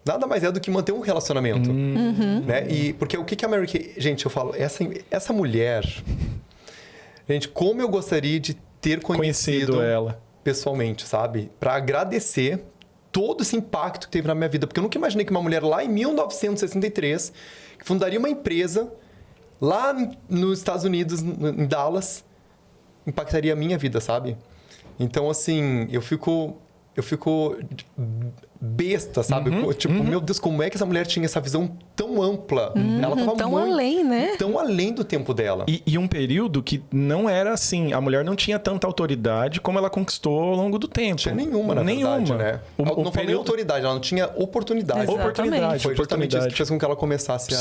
Nada mais é do que manter um relacionamento. Né? E porque o que a Mary Kay... Gente, eu falo, essa mulher... Gente, como eu gostaria de ter conhecido ela pessoalmente, sabe? Para agradecer todo esse impacto que teve na minha vida. Porque eu nunca imaginei que uma mulher lá em 1963, que fundaria uma empresa lá nos Estados Unidos, em Dallas, impactaria a minha vida, sabe? Então, assim, eu fico besta, sabe? Meu Deus, como é que essa mulher tinha essa visão tão ampla? Ela tava tão além, né? Tão além do tempo dela. E um período que não era assim, a mulher não tinha tanta autoridade como ela conquistou ao longo do tempo. Não tinha nenhuma, na verdade, né? Não foi nem autoridade, ela não tinha oportunidade. Exatamente. Foi justamente isso que fez com que ela começasse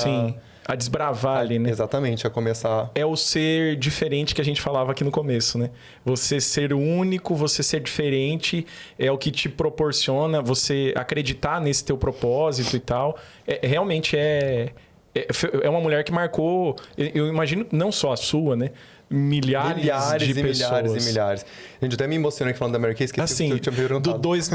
a desbravar ali, né? Exatamente, a começar... É o ser diferente que a gente falava aqui no começo, né? Você ser único, você ser diferente é o que te proporciona você acreditar nesse teu propósito e tal. Realmente é uma mulher que marcou, eu imagino, não só a sua, né? Milhares de pessoas. Milhares e milhares. Gente, até me emocionei falando da Mary Kay, esqueci que eu tinha perguntado. Do 2.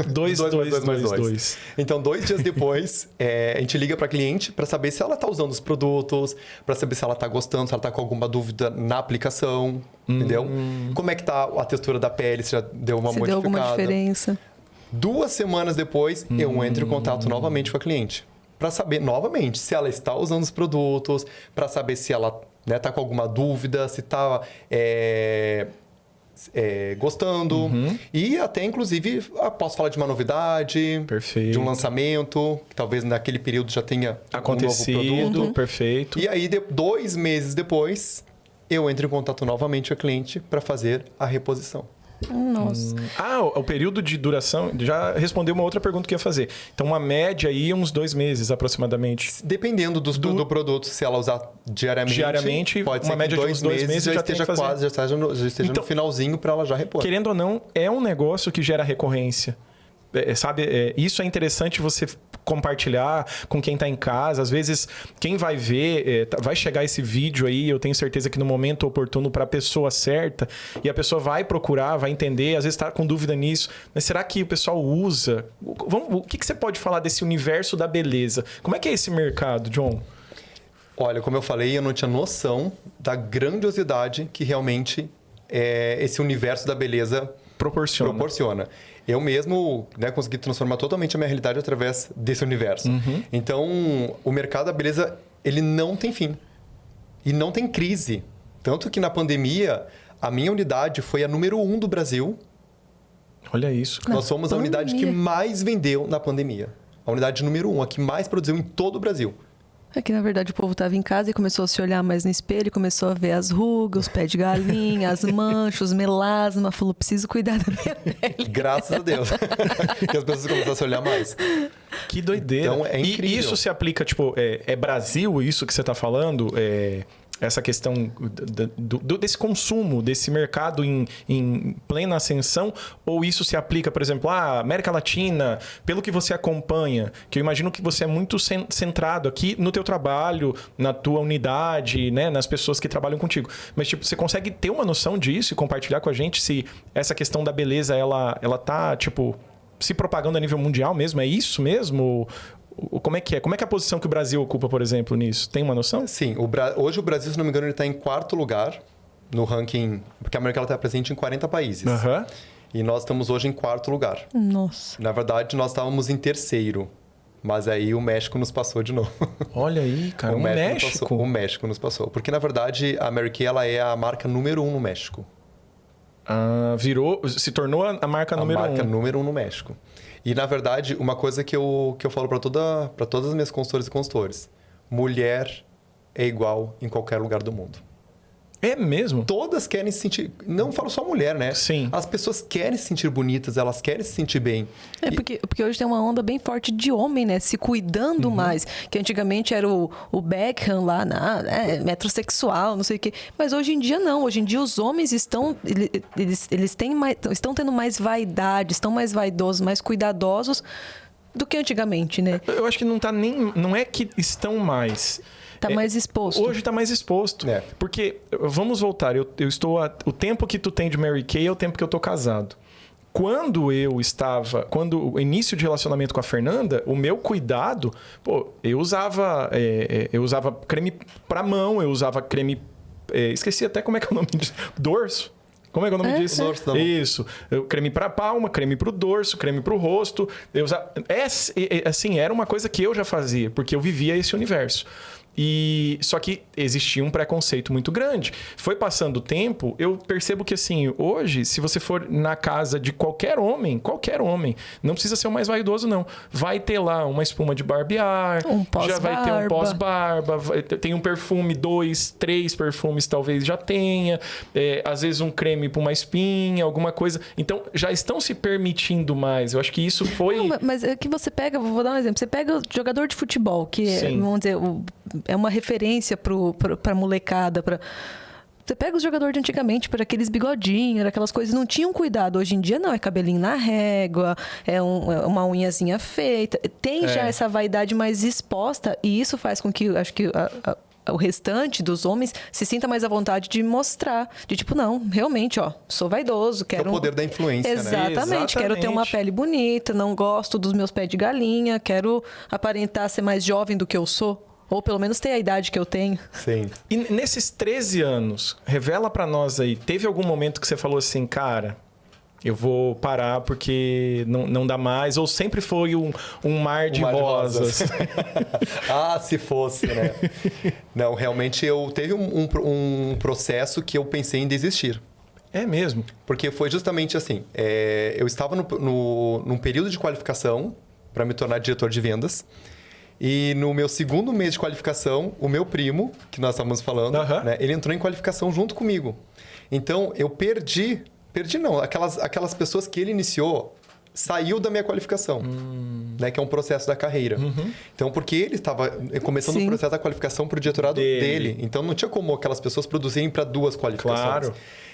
Então, 2 dias depois, a gente liga para a cliente para saber se ela está usando os produtos, para saber se ela está gostando, se ela está com alguma dúvida na aplicação, entendeu? Como é que tá a textura da pele, se já deu uma modificada. Se deu alguma diferença. 2 semanas depois, eu entro em contato novamente com a cliente. Para saber, novamente, se ela está usando os produtos, para saber se ela... tá com alguma dúvida, se tá gostando. E até, inclusive, posso falar de uma novidade. Perfeito. De um lançamento, que talvez naquele período já tenha acontecido. Um novo produto. Perfeito. E aí, 2 meses depois, eu entro em contato novamente com a cliente para fazer a reposição. Nossa. O período de duração já respondeu uma outra pergunta que eu ia fazer. Então, uma média aí, uns 2 meses aproximadamente. Dependendo do produto, se ela usar diariamente uma pode ser média de uns 2 meses já esteja quase, já esteja no finalzinho para ela já repor. Querendo ou não, é um negócio que gera recorrência. Isso é interessante você compartilhar com quem está em casa. Às vezes, quem vai ver, vai chegar esse vídeo aí, eu tenho certeza que no momento oportuno para a pessoa certa, e a pessoa vai procurar, vai entender, às vezes está com dúvida nisso. Mas será que o pessoal usa? O que você pode falar desse universo da beleza? Como é que é esse mercado, John? Olha, como eu falei, eu não tinha noção da grandiosidade que realmente esse universo da beleza proporciona. Eu mesmo consegui transformar totalmente a minha realidade através desse universo. Então, o mercado da beleza, ele não tem fim. E não tem crise. Tanto que na pandemia, a minha unidade foi a número 1 do Brasil. Olha isso. Nós somos a unidade que mais vendeu na pandemia. A unidade número 1, a que mais produziu em todo o Brasil. É que, na verdade, o povo estava em casa e começou a se olhar mais no espelho, começou a ver as rugas, os pés de galinha, as manchas, os melasma. Falou, preciso cuidar da minha pele. Graças a Deus. Que as pessoas começaram a se olhar mais. Que doideira. Então, é incrível. E isso se aplica, tipo, é Brasil, isso que você está falando? essa questão desse consumo, desse mercado em plena ascensão? Ou isso se aplica, por exemplo, à América Latina, pelo que você acompanha, que eu imagino que você é muito centrado aqui no teu trabalho, na tua unidade, né, nas pessoas que trabalham contigo. Mas, tipo, você consegue ter uma noção disso e compartilhar com a gente se essa questão da beleza, ela tá, tipo, se propagando a nível mundial mesmo? É isso mesmo? Como é que é? Como é que é a posição que o Brasil ocupa, por exemplo, nisso? Tem uma noção? Sim. Hoje o Brasil, se não me engano, ele está em 4º lugar no ranking... Porque a América está presente em 40 países. Uhum. E nós estamos hoje em 4º lugar. Nossa. Na verdade, nós estávamos em 3º. Mas aí o México nos passou de novo. Olha aí, cara. O México? O México nos passou. Porque, na verdade, a Mary Kay, ela é a marca número 1 no México. Se tornou a marca número 1. A marca número 1 no México. E, na verdade, uma coisa que eu falo para todas as minhas consultoras e consultores. Mulher é igual em qualquer lugar do mundo. É mesmo? Todas querem se sentir... Não falo só mulher, né? Sim. As pessoas querem se sentir bonitas, elas querem se sentir bem. Porque hoje tem uma onda bem forte de homem, né? Se cuidando mais. Que antigamente era o Beckham lá, metrosexual, não sei o quê. Mas hoje em dia não. Hoje em dia os homens estão tendo mais vaidade, estão mais vaidosos, mais cuidadosos do que antigamente, né? Eu acho que não é que estão mais... Tá mais exposto. Hoje tá mais exposto. É. Porque, vamos voltar, eu estou... O tempo que tu tem de Mary Kay é o tempo que eu tô casado. Quando o início de relacionamento com a Fernanda, o meu cuidado... Pô, eu usava creme pra mão, eu usava creme... esqueci até como é que é o nome disso. Dorso. Como é que é o nome disso? Dorso da mão. Isso. Creme pra palma, creme pro dorso, creme pro rosto. Eu usava... assim, era uma coisa que eu já fazia, porque eu vivia esse universo. Só que existia um preconceito muito grande. Foi passando o tempo, eu percebo que assim, hoje, se você for na casa de qualquer homem, não precisa ser o mais vaidoso, não. Vai ter lá uma espuma de barbear, já vai ter um pós-barba, tem um perfume, 2, 3 perfumes talvez já tenha, às vezes um creme para uma espinha, alguma coisa. Então, já estão se permitindo mais. Eu acho que isso foi... Não, mas é que você pega, vou dar um exemplo, você pega o jogador de futebol, que vamos dizer... É uma referência pra molecada. Você pega os jogadores de antigamente, para aqueles bigodinhos, aquelas coisas, não tinham cuidado. Hoje em dia, não. É cabelinho na régua, é uma unhazinha feita. Tem já essa vaidade mais exposta. E isso faz com que, acho que... o restante dos homens se sinta mais à vontade de mostrar. De tipo, não, realmente, sou vaidoso. Quero... É o poder da influência, né? Exatamente. Quero ter uma pele bonita, não gosto dos meus pés de galinha, quero aparentar ser mais jovem do que eu sou. Ou pelo menos ter a idade que eu tenho. Sim. E nesses 13 anos, revela pra nós aí, teve algum momento que você falou assim, cara, eu vou parar porque não dá mais? Ou sempre foi um mar de rosas? Se fosse, né? Não, realmente teve um processo que eu pensei em desistir. É mesmo? Porque foi justamente assim, eu estava num período de qualificação para me tornar diretor de vendas. E no meu segundo mês de qualificação, o meu primo, que nós estávamos falando, né, ele entrou em qualificação junto comigo. Então, eu perdi não, aquelas pessoas que ele iniciou, saiu da minha qualificação, né, que é um processo da carreira. Então, porque ele estava começando o processo da qualificação para o diretorado dele. Então, não tinha como aquelas pessoas produzirem para 2 qualificações. Claro.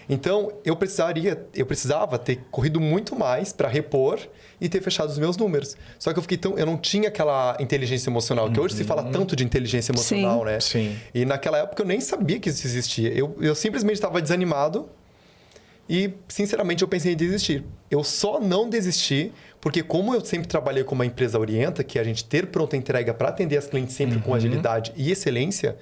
Então, eu precisava ter corrido muito mais para repor e ter fechado os meus números. Só que eu não tinha aquela inteligência emocional, que hoje se fala tanto de inteligência emocional, né? Sim. E naquela época eu nem sabia que isso existia. Eu simplesmente estava desanimado e, sinceramente, eu pensei em desistir. Eu só não desisti porque, como eu sempre trabalhei com uma empresa orienta, que é a gente ter pronta entrega para atender as clientes sempre com agilidade e excelência...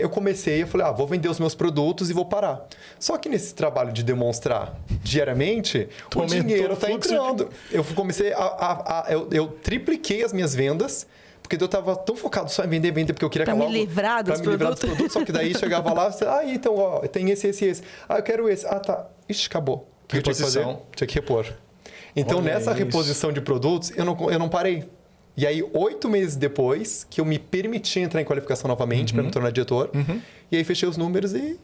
eu comecei, eu falei, vou vender os meus produtos e vou parar. Só que nesse trabalho de demonstrar diariamente, o dinheiro está entrando. Eu comecei eu tripliquei as minhas vendas, porque eu estava tão focado só em vender, porque eu queria acabar... Para me livrar dos produtos. Só que daí chegava lá, então, tem esse. Eu quero esse. Tá. Ixi, acabou. O que eu tinha que fazer? Tinha que repor. Então, nessa reposição de produtos, eu não parei. E aí, 8 meses depois, que eu me permiti entrar em qualificação novamente para me tornar diretor. E aí, fechei os números e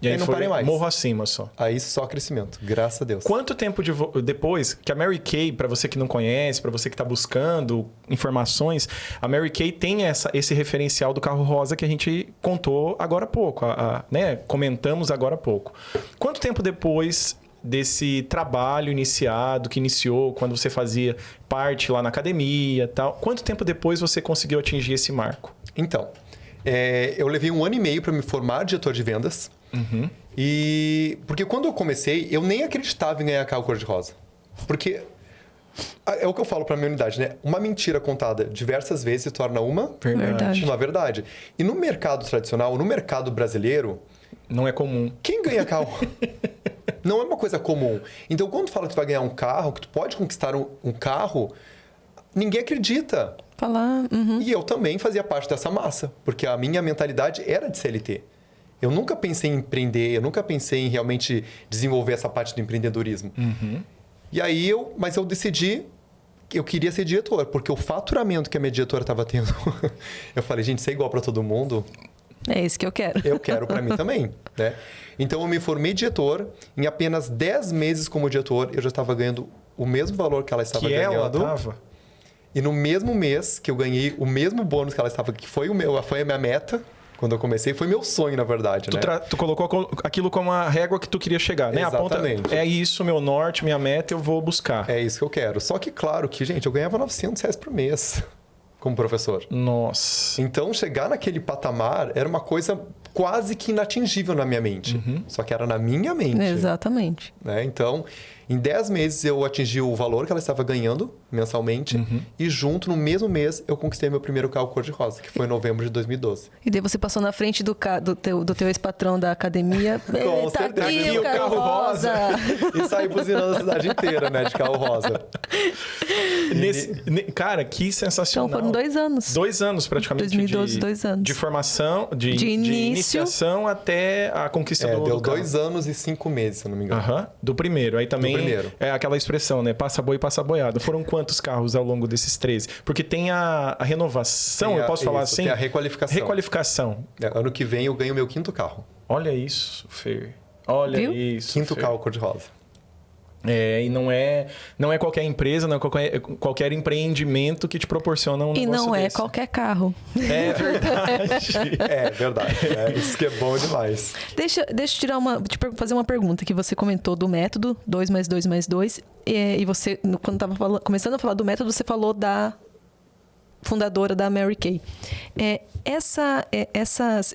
E aí não foi parei mais. morro acima só. Aí só crescimento, graças a Deus. Quanto tempo depois que a Mary Kay, para você que não conhece, para você que está buscando informações, a Mary Kay tem esse referencial do carro rosa que a gente contou agora há pouco, né? Comentamos agora há pouco. Quanto tempo depois desse trabalho iniciado, que iniciou quando você fazia parte lá na academia e tal, quanto tempo depois você conseguiu atingir esse marco? Então, eu levei 1 ano e meio para me formar diretor de vendas. Uhum. Porque quando eu comecei, eu nem acreditava em ganhar carro cor-de-rosa. Porque é o que eu falo para a minha unidade, né? Uma mentira contada diversas vezes se torna uma Verdade. verdade. E no mercado tradicional, no mercado brasileiro, Não é comum. quem ganha carro? Não é uma coisa comum. Então, quando tu fala que tu vai ganhar um carro, que tu pode conquistar um carro, ninguém acredita. Falar. Uhum. E eu também fazia parte dessa massa, porque a minha mentalidade era de CLT. Eu nunca pensei em empreender, eu nunca pensei em realmente desenvolver essa parte do empreendedorismo. Uhum. E aí mas eu decidi que eu queria ser diretor, porque o faturamento que a minha diretora estava tendo, eu falei, gente, isso é igual para todo mundo. É isso que eu quero. Eu quero para mim também, né? Então eu me formei diretor, em apenas 10 meses como diretor, eu já estava ganhando o mesmo valor que ela estava ganhando. Ela estava? E no mesmo mês que eu ganhei o mesmo bônus que ela estava, que foi a minha meta, quando eu comecei, foi meu sonho, na verdade, né? Tu colocou aquilo como a régua que tu queria chegar, né? Exatamente. A ponta, é isso, meu norte, minha meta, eu vou buscar. É isso que eu quero. Só que, claro, que, gente, eu ganhava R$900 por mês como professor. Nossa. Então, chegar naquele patamar era uma coisa quase que inatingível na minha mente. Só que era na minha mente. Exatamente. Né? Então, em 10 meses eu atingi o valor que ela estava ganhando mensalmente. E junto, no mesmo mês, eu conquistei meu primeiro carro cor-de-rosa, que foi em novembro de 2012. E daí você passou na frente do teu ex-patrão da academia. Com Tá certeza. aqui o carro rosa. E saí buzinando a cidade inteira, né? De carro rosa. Cara, que sensacional. Então foram 2 anos. 2 anos praticamente. 2012, 2 anos. De formação, de início. iniciação até a conquista do Deu do carro. 2 anos e 5 meses, se eu não me engano. Aham. Do primeiro. Aí também Do primeiro. é aquela expressão, né? Passa boi, passa boiada. Foram quantos carros ao longo desses 13? Porque tem a renovação, eu posso falar assim? Tem a requalificação. Requalificação. Ano que vem eu ganho meu 5º carro. Olha isso, Fer. Olha Viu? isso. 5º Fer. carro cor-de-rosa. E não é qualquer empresa, não é qualquer empreendimento que te proporciona um E negócio não é desse. qualquer carro. É verdade. É verdade. Isso que é bom demais. Deixa eu fazer uma pergunta que você comentou do método 2 mais 2 mais 2. E você, quando estava começando a falar do método, você falou da fundadora da Mary Kay.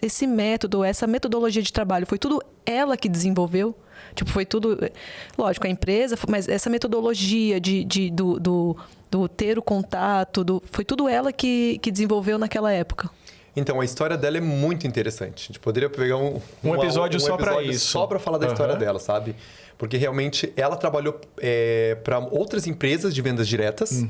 Esse método, essa metodologia de trabalho, foi tudo ela que desenvolveu? Tipo, foi tudo... Lógico, a empresa, mas essa metodologia do ter o contato, foi tudo ela que desenvolveu naquela época? Então, a história dela é muito interessante. A gente poderia pegar um episódio só pra isso. Só para falar da história dela, sabe? Porque realmente ela trabalhou para outras empresas de vendas diretas,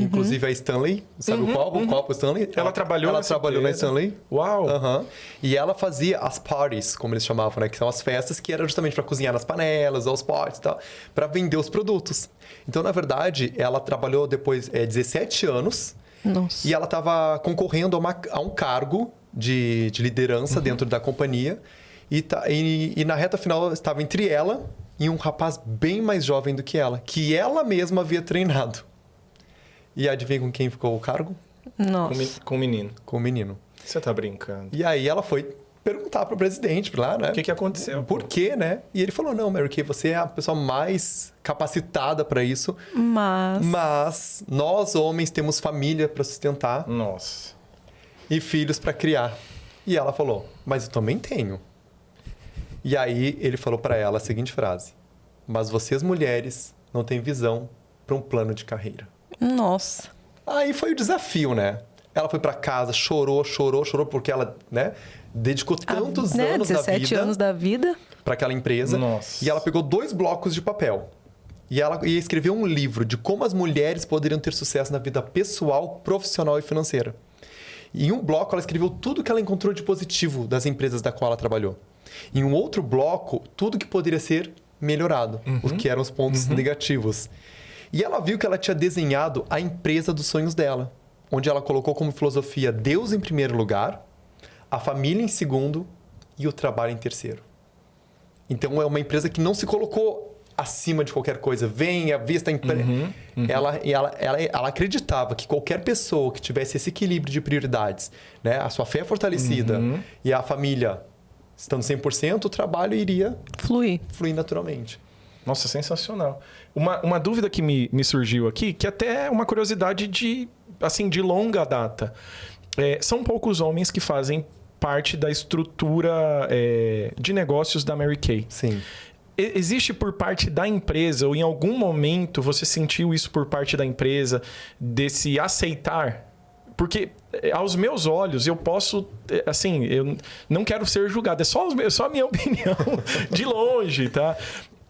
inclusive a Stanley. Sabe o copo Stanley? Ela trabalhou na Stanley. Uau! E ela fazia as parties, como eles chamavam, né? Que são as festas que eram justamente para cozinhar nas panelas, aos potes e tal, para vender os produtos. Então, na verdade, ela trabalhou depois 17 anos. Nossa. E ela estava concorrendo a um cargo de liderança dentro da companhia. E na reta final estava entre ela e um rapaz bem mais jovem do que ela mesma havia treinado. E adivinha com quem ficou o cargo? Nossa. Com o menino. Com o menino. Você tá brincando. E aí ela foi perguntar para o presidente lá, né? O que aconteceu? Por quê, né? E ele falou, não, Mary Kay, você é a pessoa mais capacitada para isso. Mas nós, homens, temos família para sustentar. Nossa. E filhos para criar. E ela falou, mas eu também tenho. E aí ele falou para ela a seguinte frase: mas vocês mulheres não têm visão para um plano de carreira. Nossa. Aí foi o desafio, né? Ela foi para casa, chorou, porque ela, né, dedicou tantos anos 17 anos da vida para aquela empresa. Nossa. E ela pegou 2 blocos de papel. E ela ia escrever um livro de como as mulheres poderiam ter sucesso na vida pessoal, profissional e financeira. E em um bloco ela escreveu tudo que ela encontrou de positivo das empresas da qual ela trabalhou. Em um outro bloco, tudo que poderia ser melhorado, os que eram os pontos negativos. E ela viu que ela tinha desenhado a empresa dos sonhos dela, onde ela colocou como filosofia Deus em primeiro lugar, a família em segundo e o trabalho em terceiro. Então, é uma empresa que não se colocou acima de qualquer coisa. Venha, vista a empresa. Ela acreditava que qualquer pessoa que tivesse esse equilíbrio de prioridades, né? A sua fé fortalecida e a família estando 100%, o trabalho iria fluir naturalmente. Nossa, sensacional. Uma dúvida que me surgiu aqui, que até é uma curiosidade de longa data. São poucos homens que fazem parte da estrutura de negócios da Mary Kay. Sim. Existe por parte da empresa, ou em algum momento você sentiu isso por parte da empresa, desse aceitar? Porque aos meus olhos eu posso, eu não quero ser julgado, é só a minha opinião de longe, tá?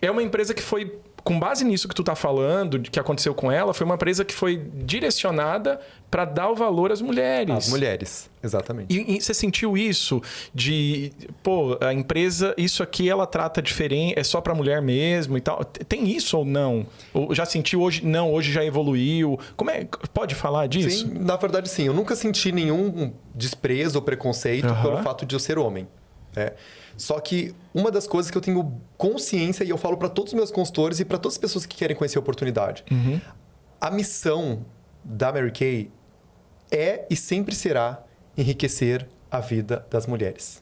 É uma empresa que foi, com base nisso que tu tá falando, que aconteceu com ela, foi uma empresa que foi direcionada para dar o valor às mulheres. Às mulheres, exatamente. E você sentiu isso de, a empresa, isso aqui ela trata diferente, é só para mulher mesmo e tal? Tem isso ou não? Ou já sentiu hoje? Não, hoje já evoluiu. Pode falar disso? Sim, na verdade sim. Eu nunca senti nenhum desprezo ou preconceito pelo fato de eu ser homem. Né? Só que uma das coisas que eu tenho consciência, e eu falo para todos os meus consultores e para todas as pessoas que querem conhecer a oportunidade, a missão da Mary Kay é e sempre será enriquecer a vida das mulheres.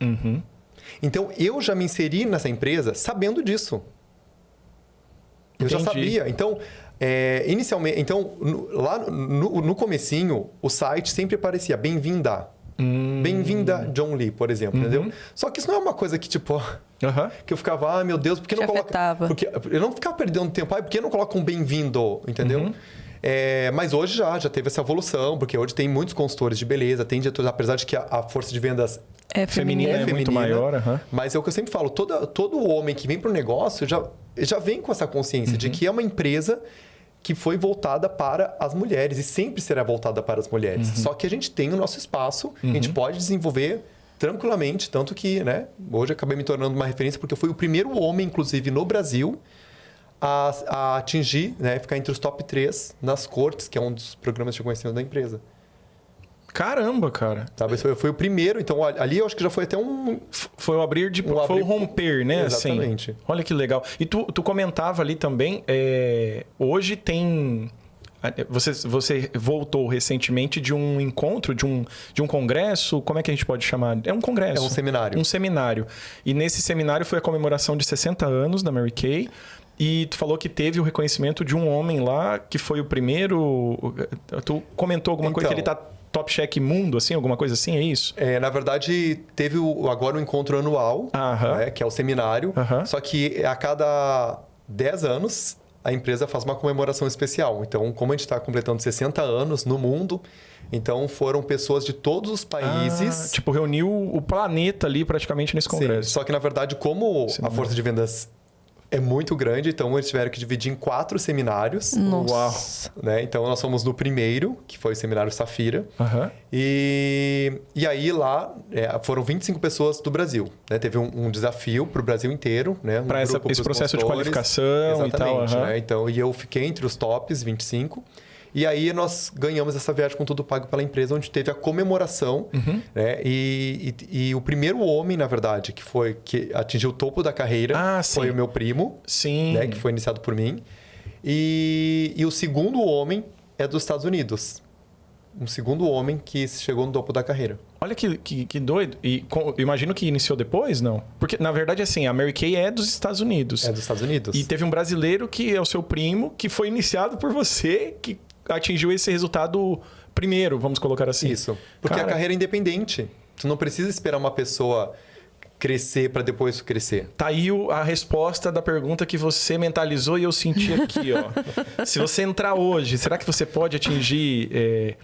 Então, eu já me inseri nessa empresa sabendo disso. Eu já sabia. Então, inicialmente... Então, lá no comecinho, o site sempre aparecia bem-vinda. Bem-vinda, John Lee, por exemplo, entendeu? Só que isso não é uma coisa que, tipo... Que eu ficava, meu Deus, por que não coloca... Porque eu não ficava perdendo tempo. Por que não coloca um bem-vindo, entendeu? Mas hoje já teve essa evolução, porque hoje tem muitos consultores de beleza, tem diretores, apesar de que a força de vendas é feminina, muito maior. Mas é o que eu sempre falo, todo homem que vem para o negócio já vem com essa consciência de que é uma empresa que foi voltada para as mulheres e sempre será voltada para as mulheres. Só que a gente tem o nosso espaço, a gente pode desenvolver tranquilamente, tanto que, né, hoje eu acabei me tornando uma referência porque eu fui o primeiro homem, inclusive, no Brasil a atingir, né, ficar entre os top 3 nas cortes, que é um dos programas de reconhecimento da empresa. Caramba, cara. Sabe? Eu fui o primeiro, então ali eu acho que já foi até Foi o abrir de... foi o romper, né? Exatamente. Assim. Olha que legal. E tu comentava ali também, hoje tem... Você voltou recentemente de um encontro, de um congresso, como é que a gente pode chamar? É um congresso. É um seminário. Um seminário. E nesse seminário foi a comemoração de 60 anos da Mary Kay. E tu falou que teve o reconhecimento de um homem lá, que foi o primeiro... Tu comentou alguma coisa que ele tá top check mundo, assim, alguma coisa assim, é isso? Na verdade, teve agora o encontro anual, né, que é o seminário. Só que a cada 10 anos, a empresa faz uma comemoração especial. Então, como a gente está completando 60 anos no mundo, então foram pessoas de todos os países... tipo, reuniu o planeta ali praticamente nesse congresso. Sim, só que, na verdade, como a força de vendas é muito grande, então eles tiveram que dividir em 4 seminários. Nossa! Né? Então, nós fomos no primeiro, que foi o seminário Safira. E aí, lá, foram 25 pessoas do Brasil. Né? Teve um desafio para o Brasil inteiro. Né? Para esse processo de qualificação e tal. Né? Então, e eu fiquei entre os tops, 25. E aí, nós ganhamos essa viagem com tudo pago pela empresa, onde teve a comemoração. Né? E o primeiro homem, na verdade, que atingiu o topo da carreira foi o meu primo. Sim. Né? Que foi iniciado por mim. E o segundo homem é dos Estados Unidos. Um segundo homem que chegou no topo da carreira. Olha que doido. E imagino que iniciou depois, não? Porque, na verdade, assim, a Mary Kay é dos Estados Unidos. É dos Estados Unidos. E teve um brasileiro que é o seu primo, que foi iniciado por você, que atingiu esse resultado primeiro, vamos colocar assim. Isso. Porque a carreira é independente. Tu não precisa esperar uma pessoa crescer para depois crescer. Tá aí a resposta da pergunta que você mentalizou e eu senti aqui, ó. Se você entrar hoje, será que você pode atingir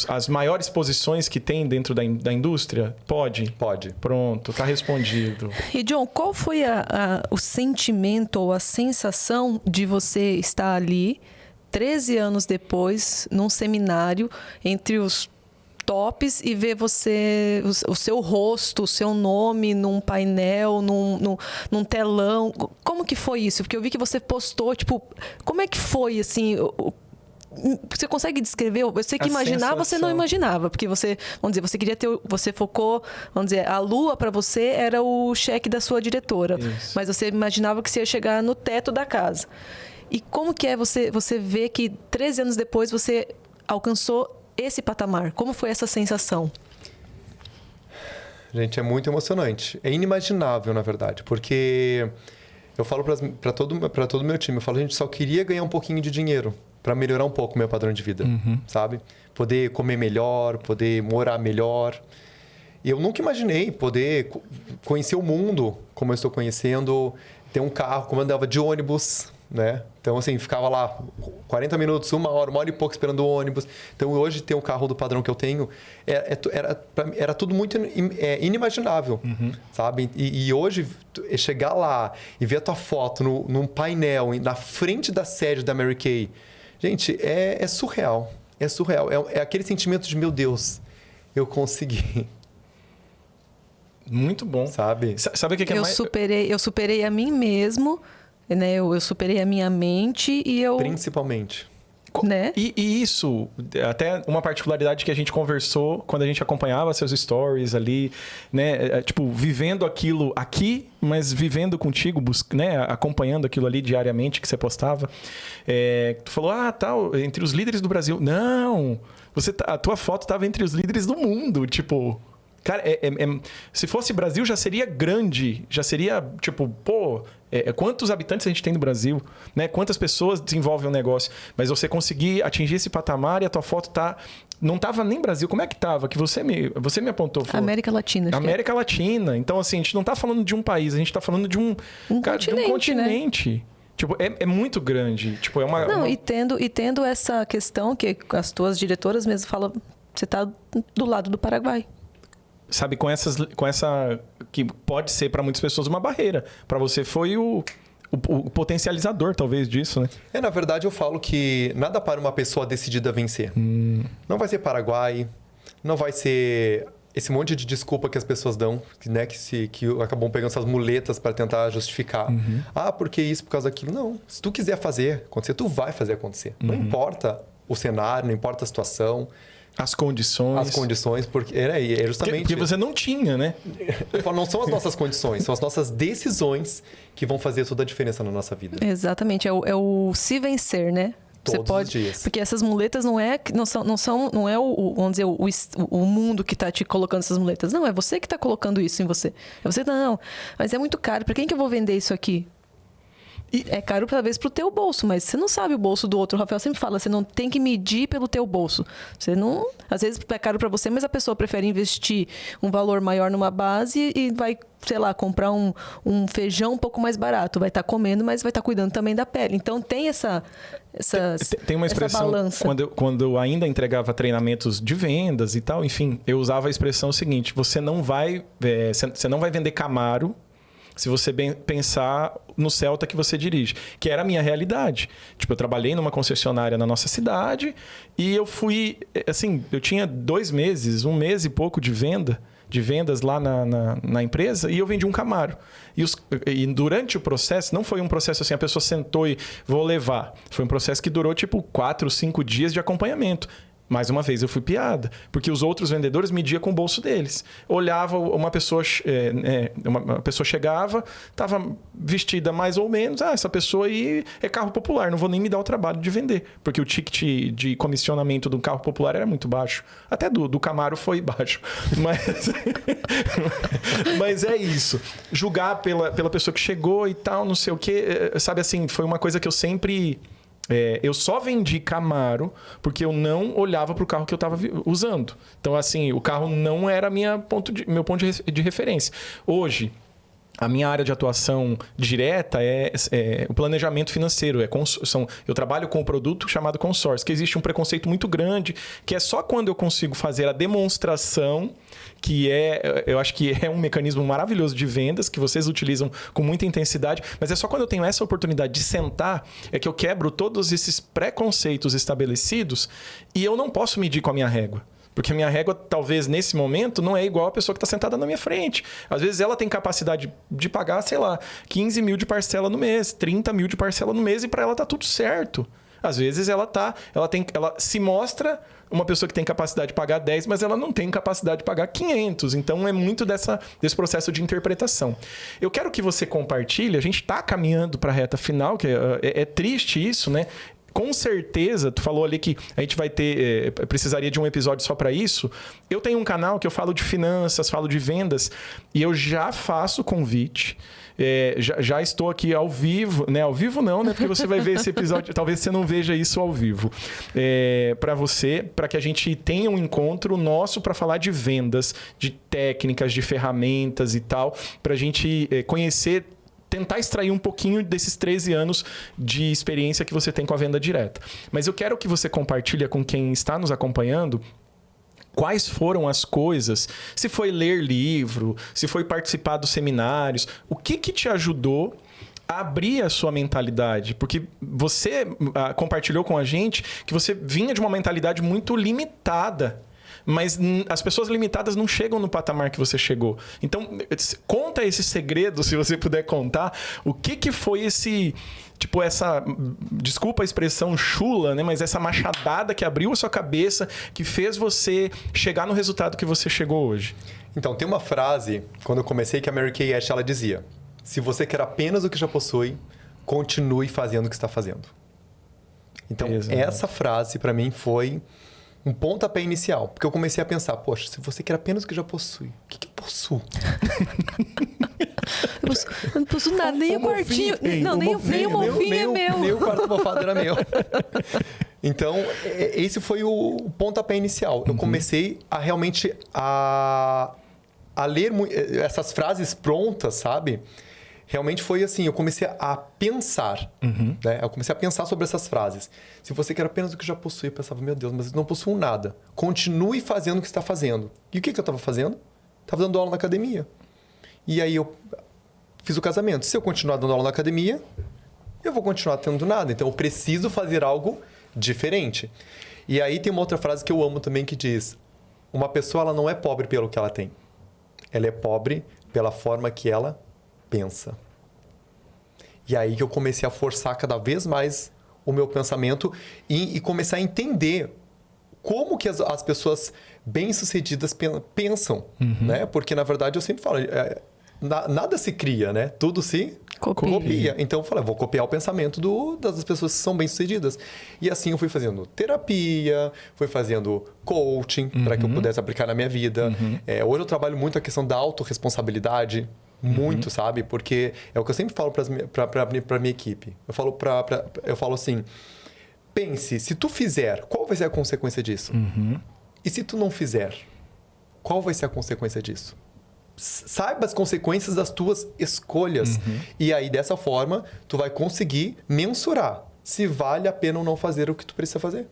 as maiores posições que tem dentro da indústria? Pode? Pode. Pronto, tá respondido. E, John, qual foi o sentimento ou a sensação de você estar ali 13 anos depois, num seminário, entre os tops e ver você, o seu rosto, o seu nome num painel, num telão? Como que foi isso? Porque eu vi que você postou, tipo, como é que foi, assim, Você consegue descrever? Eu sei que A imaginar você não sensação. imaginava, porque você, vamos dizer, você queria ter, você focou, vamos dizer, a lua para você era o cheque da sua diretora, Isso. mas você imaginava que você ia chegar no teto da casa. E como que é você ver que 13 anos depois você alcançou esse patamar? Como foi essa sensação? Gente, é muito emocionante. É inimaginável, na verdade, porque eu falo para todo o meu time, eu falo, a gente só queria ganhar um pouquinho de dinheiro para melhorar um pouco o meu padrão de vida, sabe? Poder comer melhor, poder morar melhor. E eu nunca imaginei poder conhecer o mundo como eu estou conhecendo, ter um carro, como eu andava de ônibus, né? Então, assim, ficava lá 40 minutos, uma hora e pouco esperando o ônibus. Então, hoje, ter um carro do padrão que eu tenho era tudo muito inimaginável, sabe? E hoje, chegar lá e ver a tua foto num painel na frente da sede da Mary Kay, gente, é surreal. É surreal. É aquele sentimento de, meu Deus, eu consegui. Muito bom. Sabe? Sabe o que é mais... Eu superei a mim mesmo, né? Eu superei a minha mente e eu... Principalmente. Né? E isso, até uma particularidade que a gente conversou quando a gente acompanhava seus stories ali, né? Tipo, vivendo aquilo aqui, mas vivendo contigo, né? Acompanhando aquilo ali diariamente que você postava. Tu falou, tal, entre os líderes do Brasil. Não! A tua foto estava entre os líderes do mundo, tipo... Cara, se fosse Brasil, já seria grande. Já seria, tipo, quantos habitantes a gente tem no Brasil? Né? Quantas pessoas desenvolvem um negócio? Mas você conseguir atingir esse patamar e a tua foto não tava nem Brasil. Como é que tava? Que você me apontou. Falou, América Latina. América Latina. Então, assim, a gente não tá falando de um país. A gente tá falando de um continente. Né? Tipo, é muito grande. Tipo, é uma... Não, e tendo essa questão que as tuas diretoras mesmo falam, você tá do lado do Paraguai. Sabe, com essa que pode ser para muitas pessoas uma barreira. Para você foi o potencializador, talvez, disso, né? Na verdade, eu falo que nada para uma pessoa decidida a vencer. Não vai ser Paraguai, não vai ser esse monte de desculpa que as pessoas dão, né? Que acabam pegando essas muletas para tentar justificar. Porque isso, por causa daquilo. Não. Se tu quiser fazer acontecer, tu vai fazer acontecer. Não importa o cenário, não importa a situação. As condições, porque é justamente... Tipo, Porque você não tinha, né? Eu falo, não são as nossas condições, são as nossas decisões que vão fazer toda a diferença na nossa vida. Exatamente, é o se vencer, né? Todos os dias. Porque essas muletas não é vamos dizer, o mundo que está te colocando essas muletas. Não, é você que está colocando isso em você. É você, não, mas é muito caro. Para quem que eu vou vender isso aqui? E é caro, talvez, para o teu bolso, mas você não sabe o bolso do outro. O Rafael sempre fala, você não tem que medir pelo teu bolso. Você não... Às vezes é caro para você, mas a pessoa prefere investir um valor maior numa base e vai, sei lá, comprar um feijão um pouco mais barato. Vai estar comendo, mas vai estar cuidando também da pele. Então, tem tem uma expressão, balança. Quando eu ainda entregava treinamentos de vendas e tal, enfim, eu usava a expressão seguinte, você não vai vender Camaro se você pensar no Celta que você dirige, que era a minha realidade. Tipo, eu trabalhei numa concessionária na nossa cidade e eu fui, assim, eu tinha 2 meses, 1 mês e pouco de vendas lá na empresa e eu vendi um Camaro. E durante o processo, não foi um processo assim, a pessoa sentou e vou levar. Foi um processo que durou tipo 4, 5 dias de acompanhamento. Mais uma vez, eu fui piada. Porque os outros vendedores mediam com o bolso deles. Olhava, uma pessoa chegava, estava vestida mais ou menos. Essa pessoa aí é carro popular, não vou nem me dar o trabalho de vender. Porque o ticket de comissionamento do carro popular era muito baixo. Até do Camaro foi baixo. Mas é isso. Julgar pela pessoa que chegou e tal, não sei o quê. Sabe assim, foi uma coisa que eu sempre... eu só vendi Camaro porque eu não olhava para o carro que eu estava usando. Então, assim, o carro não era meu ponto de referência. Hoje, a minha área de atuação direta é o planejamento financeiro. Eu trabalho com um produto chamado consórcio, que existe um preconceito muito grande, que é só quando eu consigo fazer a demonstração, que eu acho que é um mecanismo maravilhoso de vendas, que vocês utilizam com muita intensidade, mas é só quando eu tenho essa oportunidade de sentar, é que eu quebro todos esses preconceitos estabelecidos e eu não posso medir com a minha régua. Porque a minha régua, talvez, nesse momento, não é igual a pessoa que está sentada na minha frente. Às vezes, ela tem capacidade de pagar, sei lá, 15 mil de parcela no mês, 30 mil de parcela no mês, e para ela tá tudo certo. Às vezes ela se mostra uma pessoa que tem capacidade de pagar 10, mas ela não tem capacidade de pagar 500. Então, é muito desse processo de interpretação. Eu quero que você compartilhe, a gente está caminhando para a reta final, que é triste isso, né? Com certeza, tu falou ali que a gente vai precisaria de um episódio só para isso. Eu tenho um canal que eu falo de finanças, falo de vendas, e eu já faço convite. Já estou aqui ao vivo, né? Ao vivo não, né? Porque você vai ver esse episódio, talvez você não veja isso ao vivo. Para que a gente tenha um encontro nosso para falar de vendas, de técnicas, de ferramentas e tal, para a gente conhecer, tentar extrair um pouquinho desses 13 anos de experiência que você tem com a venda direta. Mas eu quero que você compartilhe com quem está nos acompanhando quais foram as coisas, se foi ler livro, se foi participar dos seminários, o que te ajudou a abrir a sua mentalidade? Porque você compartilhou com a gente que você vinha de uma mentalidade muito limitada. Mas as pessoas limitadas não chegam no patamar que você chegou. Então, conta esse segredo, se você puder contar. O que foi esse... Tipo, desculpa a expressão chula, né? Mas essa machadada que abriu a sua cabeça, que fez você chegar no resultado que você chegou hoje. Então, tem uma frase, quando eu comecei, que a Mary Kay Ash, ela dizia: se você quer apenas o que já possui, continue fazendo o que está fazendo. Então, essa frase, para mim, foi um pontapé inicial. Porque eu comecei a pensar, poxa, se você quer apenas o que já possui, o que eu possuo? Eu não possuo nada, nem o quartinho. Não, nem o ovinho é meu. Nem o quarto mofado era meu. Então, esse foi o pontapé inicial. Eu comecei a realmente a ler essas frases prontas, sabe? Realmente foi assim, eu comecei a pensar, né? Eu comecei a pensar sobre essas frases. Se você quer apenas o que já possui, eu pensava, meu Deus, mas eu não possuo nada. Continue fazendo o que está fazendo. E o que eu estava fazendo? Estava dando aula na academia. E aí eu fiz o casamento. Se eu continuar dando aula na academia, eu vou continuar tendo nada. Então eu preciso fazer algo diferente. E aí tem uma outra frase que eu amo também que diz: uma pessoa ela não é pobre pelo que ela tem. Ela é pobre pela forma que ela pensa. E aí que eu comecei a forçar cada vez mais o meu pensamento e começar a entender como que as pessoas bem-sucedidas pensam, né? Porque, na verdade, eu sempre falo, nada se cria, né? Tudo se copia. Então, eu falei, vou copiar o pensamento das pessoas que são bem-sucedidas. E assim eu fui fazendo terapia, fui fazendo coaching para que eu pudesse aplicar na minha vida. Hoje eu trabalho muito a questão da autorresponsabilidade, muito, sabe? Porque é o que eu sempre falo para minha equipe. Eu falo assim, pense, se tu fizer, qual vai ser a consequência disso? E se tu não fizer, qual vai ser a consequência disso? Saiba as consequências das tuas escolhas. E aí, dessa forma, tu vai conseguir mensurar se vale a pena ou não fazer o que tu precisa fazer.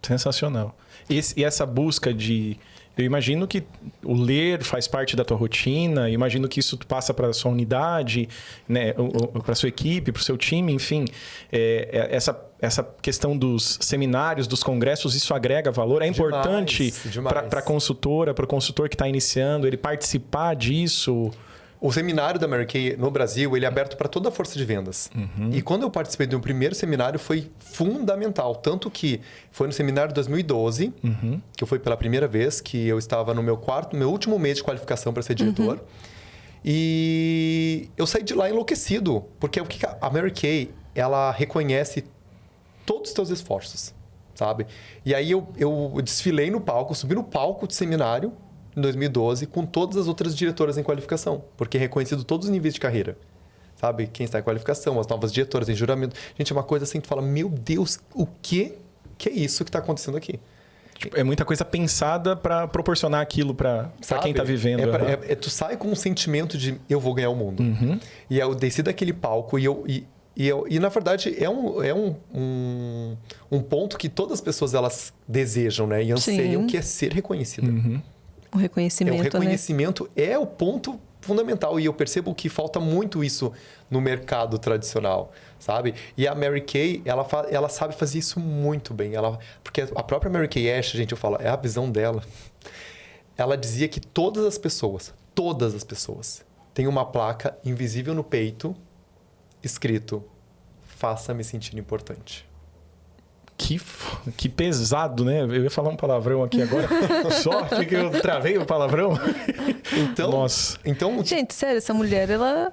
Sensacional. E essa busca de... Eu imagino que o ler faz parte da tua rotina, imagino que isso passa para a sua unidade, né? Para a sua equipe, para o seu time, enfim. Essa questão dos seminários, dos congressos, isso agrega valor. É importante para a consultora, para o consultor que está iniciando, ele participar disso. O seminário da Mary Kay no Brasil, ele é aberto para toda a força de vendas. E quando eu participei do primeiro seminário, foi fundamental. Tanto que foi no seminário de 2012, que eu fui pela primeira vez, que eu estava no meu último mês de qualificação para ser diretor. E eu saí de lá enlouquecido. Porque o que a Mary Kay, ela reconhece todos os teus esforços, sabe? E aí eu desfilei no palco, subi no palco de seminário, em 2012, com todas as outras diretoras em qualificação, porque é reconhecido todos os níveis de carreira. Sabe? Quem está em qualificação, as novas diretoras em juramento. Gente, é uma coisa assim que tu fala, meu Deus, o que é isso que está acontecendo aqui? Tipo, é muita coisa pensada para proporcionar aquilo para quem está vivendo. Tu sai com um sentimento de eu vou ganhar o mundo. E eu desci daquele palco e na verdade, é um ponto que todas as pessoas elas desejam, né? E anseiam, que é ser reconhecida. O reconhecimento, o reconhecimento é o ponto fundamental. E eu percebo que falta muito isso no mercado tradicional, sabe? E a Mary Kay, ela sabe fazer isso muito bem. Porque a própria Mary Kay Ash, gente, eu falo, é a visão dela. Ela dizia que todas as pessoas, têm uma placa invisível no peito, escrito, faça me sentir importante. Que pesado, né? Eu ia falar um palavrão aqui agora. Sorte que eu travei o palavrão. Então, Nossa. Então, Gente, sério, essa mulher, ela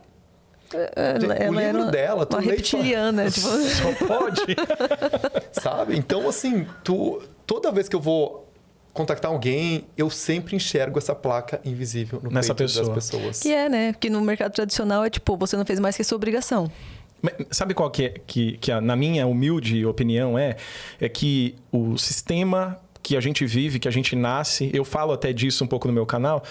o livro era dela, uma reptiliana. Tipo... Só pode. Sabe? Então, assim, toda vez que eu vou contactar alguém, eu sempre enxergo essa placa invisível no Nessa peito pessoa. das pessoas. Que é, né? Porque no mercado tradicional é tipo, você não fez mais que a sua obrigação. Sabe qual na minha humilde opinião, é que o sistema que a gente vive, que a gente nasce, eu falo até disso um pouco no meu canal,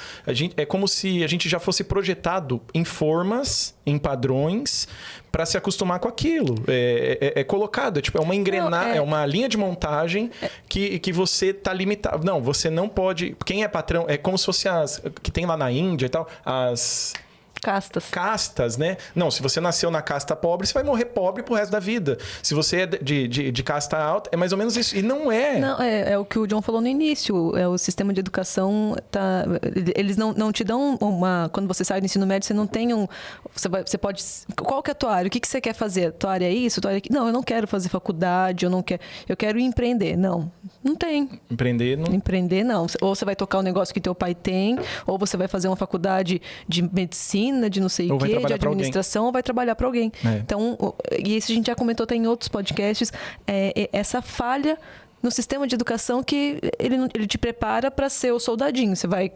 é como se a gente já fosse projetado em formas, em padrões, para se acostumar com aquilo. É colocado, é uma engrenagem, é uma linha de montagem que você tá limitado. Não, você não pode... Quem é patrão, é como se fosse que tem lá na Índia e tal, as... Castas, né? Não, se você nasceu na casta pobre, você vai morrer pobre pro resto da vida. Se você é de casta alta, é mais ou menos isso. E não é. Não, é o que o John falou no início. O sistema de educação eles não te dão uma... Quando você sai do ensino médio, você não tem você pode... Qual que é a tua área? O que você quer fazer? Tua área é isso? Tua área é aquilo? Não, eu não quero fazer faculdade, eu quero empreender. Não tem. Empreender, não. Ou você vai tocar um negócio que teu pai tem, ou você vai fazer uma faculdade de medicina, de não sei o quê, de administração, ou vai trabalhar para alguém. Então, e isso a gente já comentou até em outros podcasts, essa falha no sistema de educação que ele te prepara para ser o soldadinho. Você vai...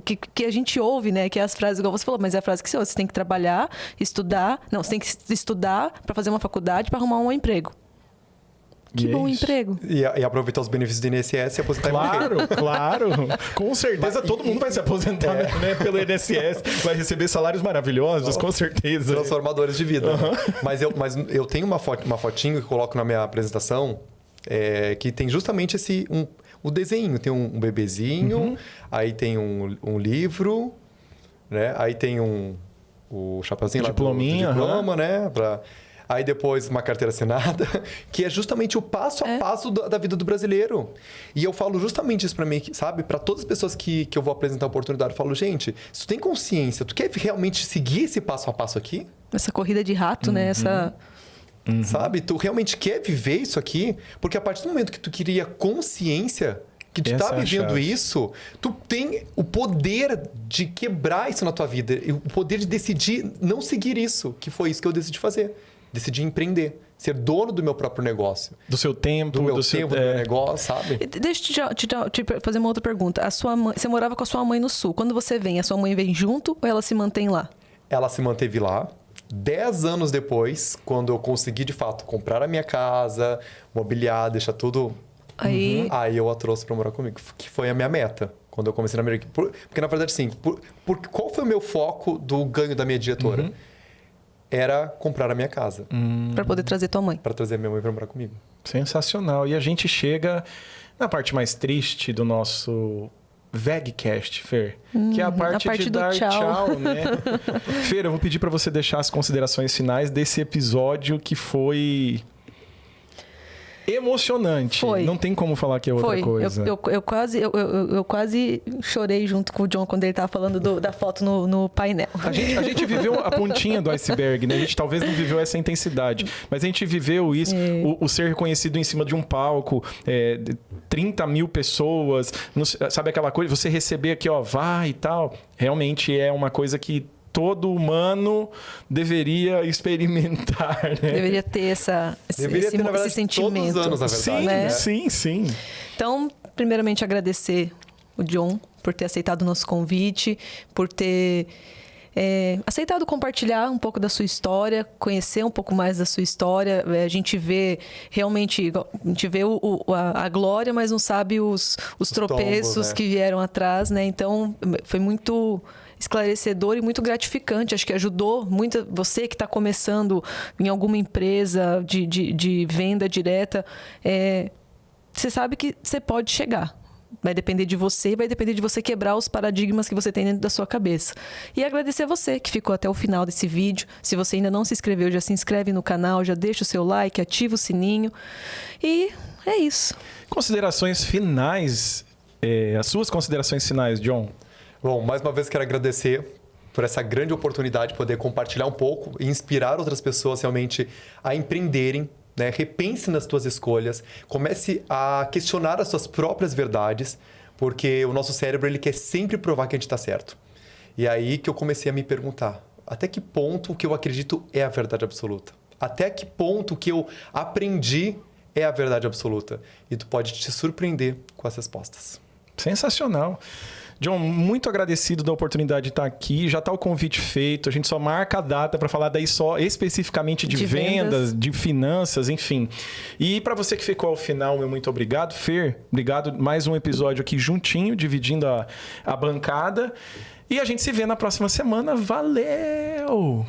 Que a gente ouve, né? Que é as frases, igual você falou, mas é a frase que você tem que trabalhar, estudar... Não, você tem que estudar para fazer uma faculdade, para arrumar um emprego. Que bom emprego. E aproveitar os benefícios do INSS e aposentar Claro. Com certeza todo mundo vai se aposentar né, pelo INSS. Vai receber salários maravilhosos, com certeza. Transformadores de vida. Mas eu tenho uma fotinho que eu coloco na minha apresentação que tem justamente o desenho. Tem um bebezinho, aí tem um livro, né? Aí tem o chapeuzinho lá do diploma, né? Aí depois uma carteira assinada, que é justamente o passo a passo da vida do brasileiro. E eu falo justamente isso para mim, sabe? Para todas as pessoas que eu vou apresentar a oportunidade, eu falo, gente, se tu tem consciência, tu quer realmente seguir esse passo a passo aqui? Essa corrida de rato, né? Sabe? Tu realmente quer viver isso aqui? Porque a partir do momento que tu cria consciência... que tu tá vivendo isso, tu tem o poder de quebrar isso na tua vida. O poder de decidir não seguir isso, que foi isso que eu decidi fazer. Decidi empreender. Ser dono do meu próprio negócio. Do seu tempo. Do meu negócio, sabe? Deixa eu te fazer uma outra pergunta. Você morava com a sua mãe no Sul. Quando você vem, a sua mãe vem junto ou ela se mantém lá? Ela se manteve lá. 10 anos depois, quando eu consegui, de fato, comprar a minha casa, mobiliar, deixar tudo... Aí eu a trouxe para morar comigo, que foi a minha meta quando eu comecei na América. Porque, na verdade, sim, qual foi o meu foco do ganho da minha diretora? Era comprar a minha casa. Para poder trazer tua mãe. Para trazer minha mãe para morar comigo. Sensacional. E a gente chega na parte mais triste do nosso VegCast, Fer, que é a parte de dar tchau, né? Fer, eu vou pedir para você deixar as considerações finais desse episódio que foi... emocionante. Foi. Não tem como falar que é outra coisa. Eu quase chorei junto com o John quando ele estava falando da foto no painel. A gente viveu a pontinha do iceberg, né? A gente talvez não viveu essa intensidade, mas a gente viveu isso, o ser reconhecido em cima de um palco, 30 mil pessoas, sabe aquela coisa? Você receber aqui, vai e tal. Realmente é uma coisa que todo humano deveria experimentar, né? Deveria ter esse sentimento. Todos os anos, na verdade. Né? Sim. Então, primeiramente, agradecer o John por ter aceitado o nosso convite, por ter aceitado compartilhar um pouco da sua história, conhecer um pouco mais da sua história. A gente vê realmente, a glória, mas não sabe os tropeços tombos, né? Que vieram atrás, né? Então, foi muito esclarecedor e muito gratificante. Acho que ajudou muito você que está começando em alguma empresa de venda direta. Você sabe que você pode chegar. Vai depender de você, vai depender de você quebrar os paradigmas que você tem dentro da sua cabeça. E agradecer a você que ficou até o final desse vídeo. Se você ainda não se inscreveu, já se inscreve no canal, já deixa o seu like, ativa o sininho. E é isso. Considerações finais, as suas considerações finais, John? Bom, mais uma vez quero agradecer por essa grande oportunidade de poder compartilhar um pouco e inspirar outras pessoas realmente a empreenderem, né? Repense nas suas escolhas, comece a questionar as suas próprias verdades, porque o nosso cérebro ele quer sempre provar que a gente está certo. E aí que eu comecei a me perguntar, até que ponto o que eu acredito é a verdade absoluta? Até que ponto o que eu aprendi é a verdade absoluta? E tu pode te surpreender com as respostas. Sensacional. John, muito agradecido da oportunidade de estar aqui. Já está o convite feito. A gente só marca a data para falar daí só especificamente de vendas, de finanças, enfim. E para você que ficou ao final, meu muito obrigado. Fer, obrigado. Mais um episódio aqui juntinho, dividindo a bancada. E a gente se vê na próxima semana. Valeu!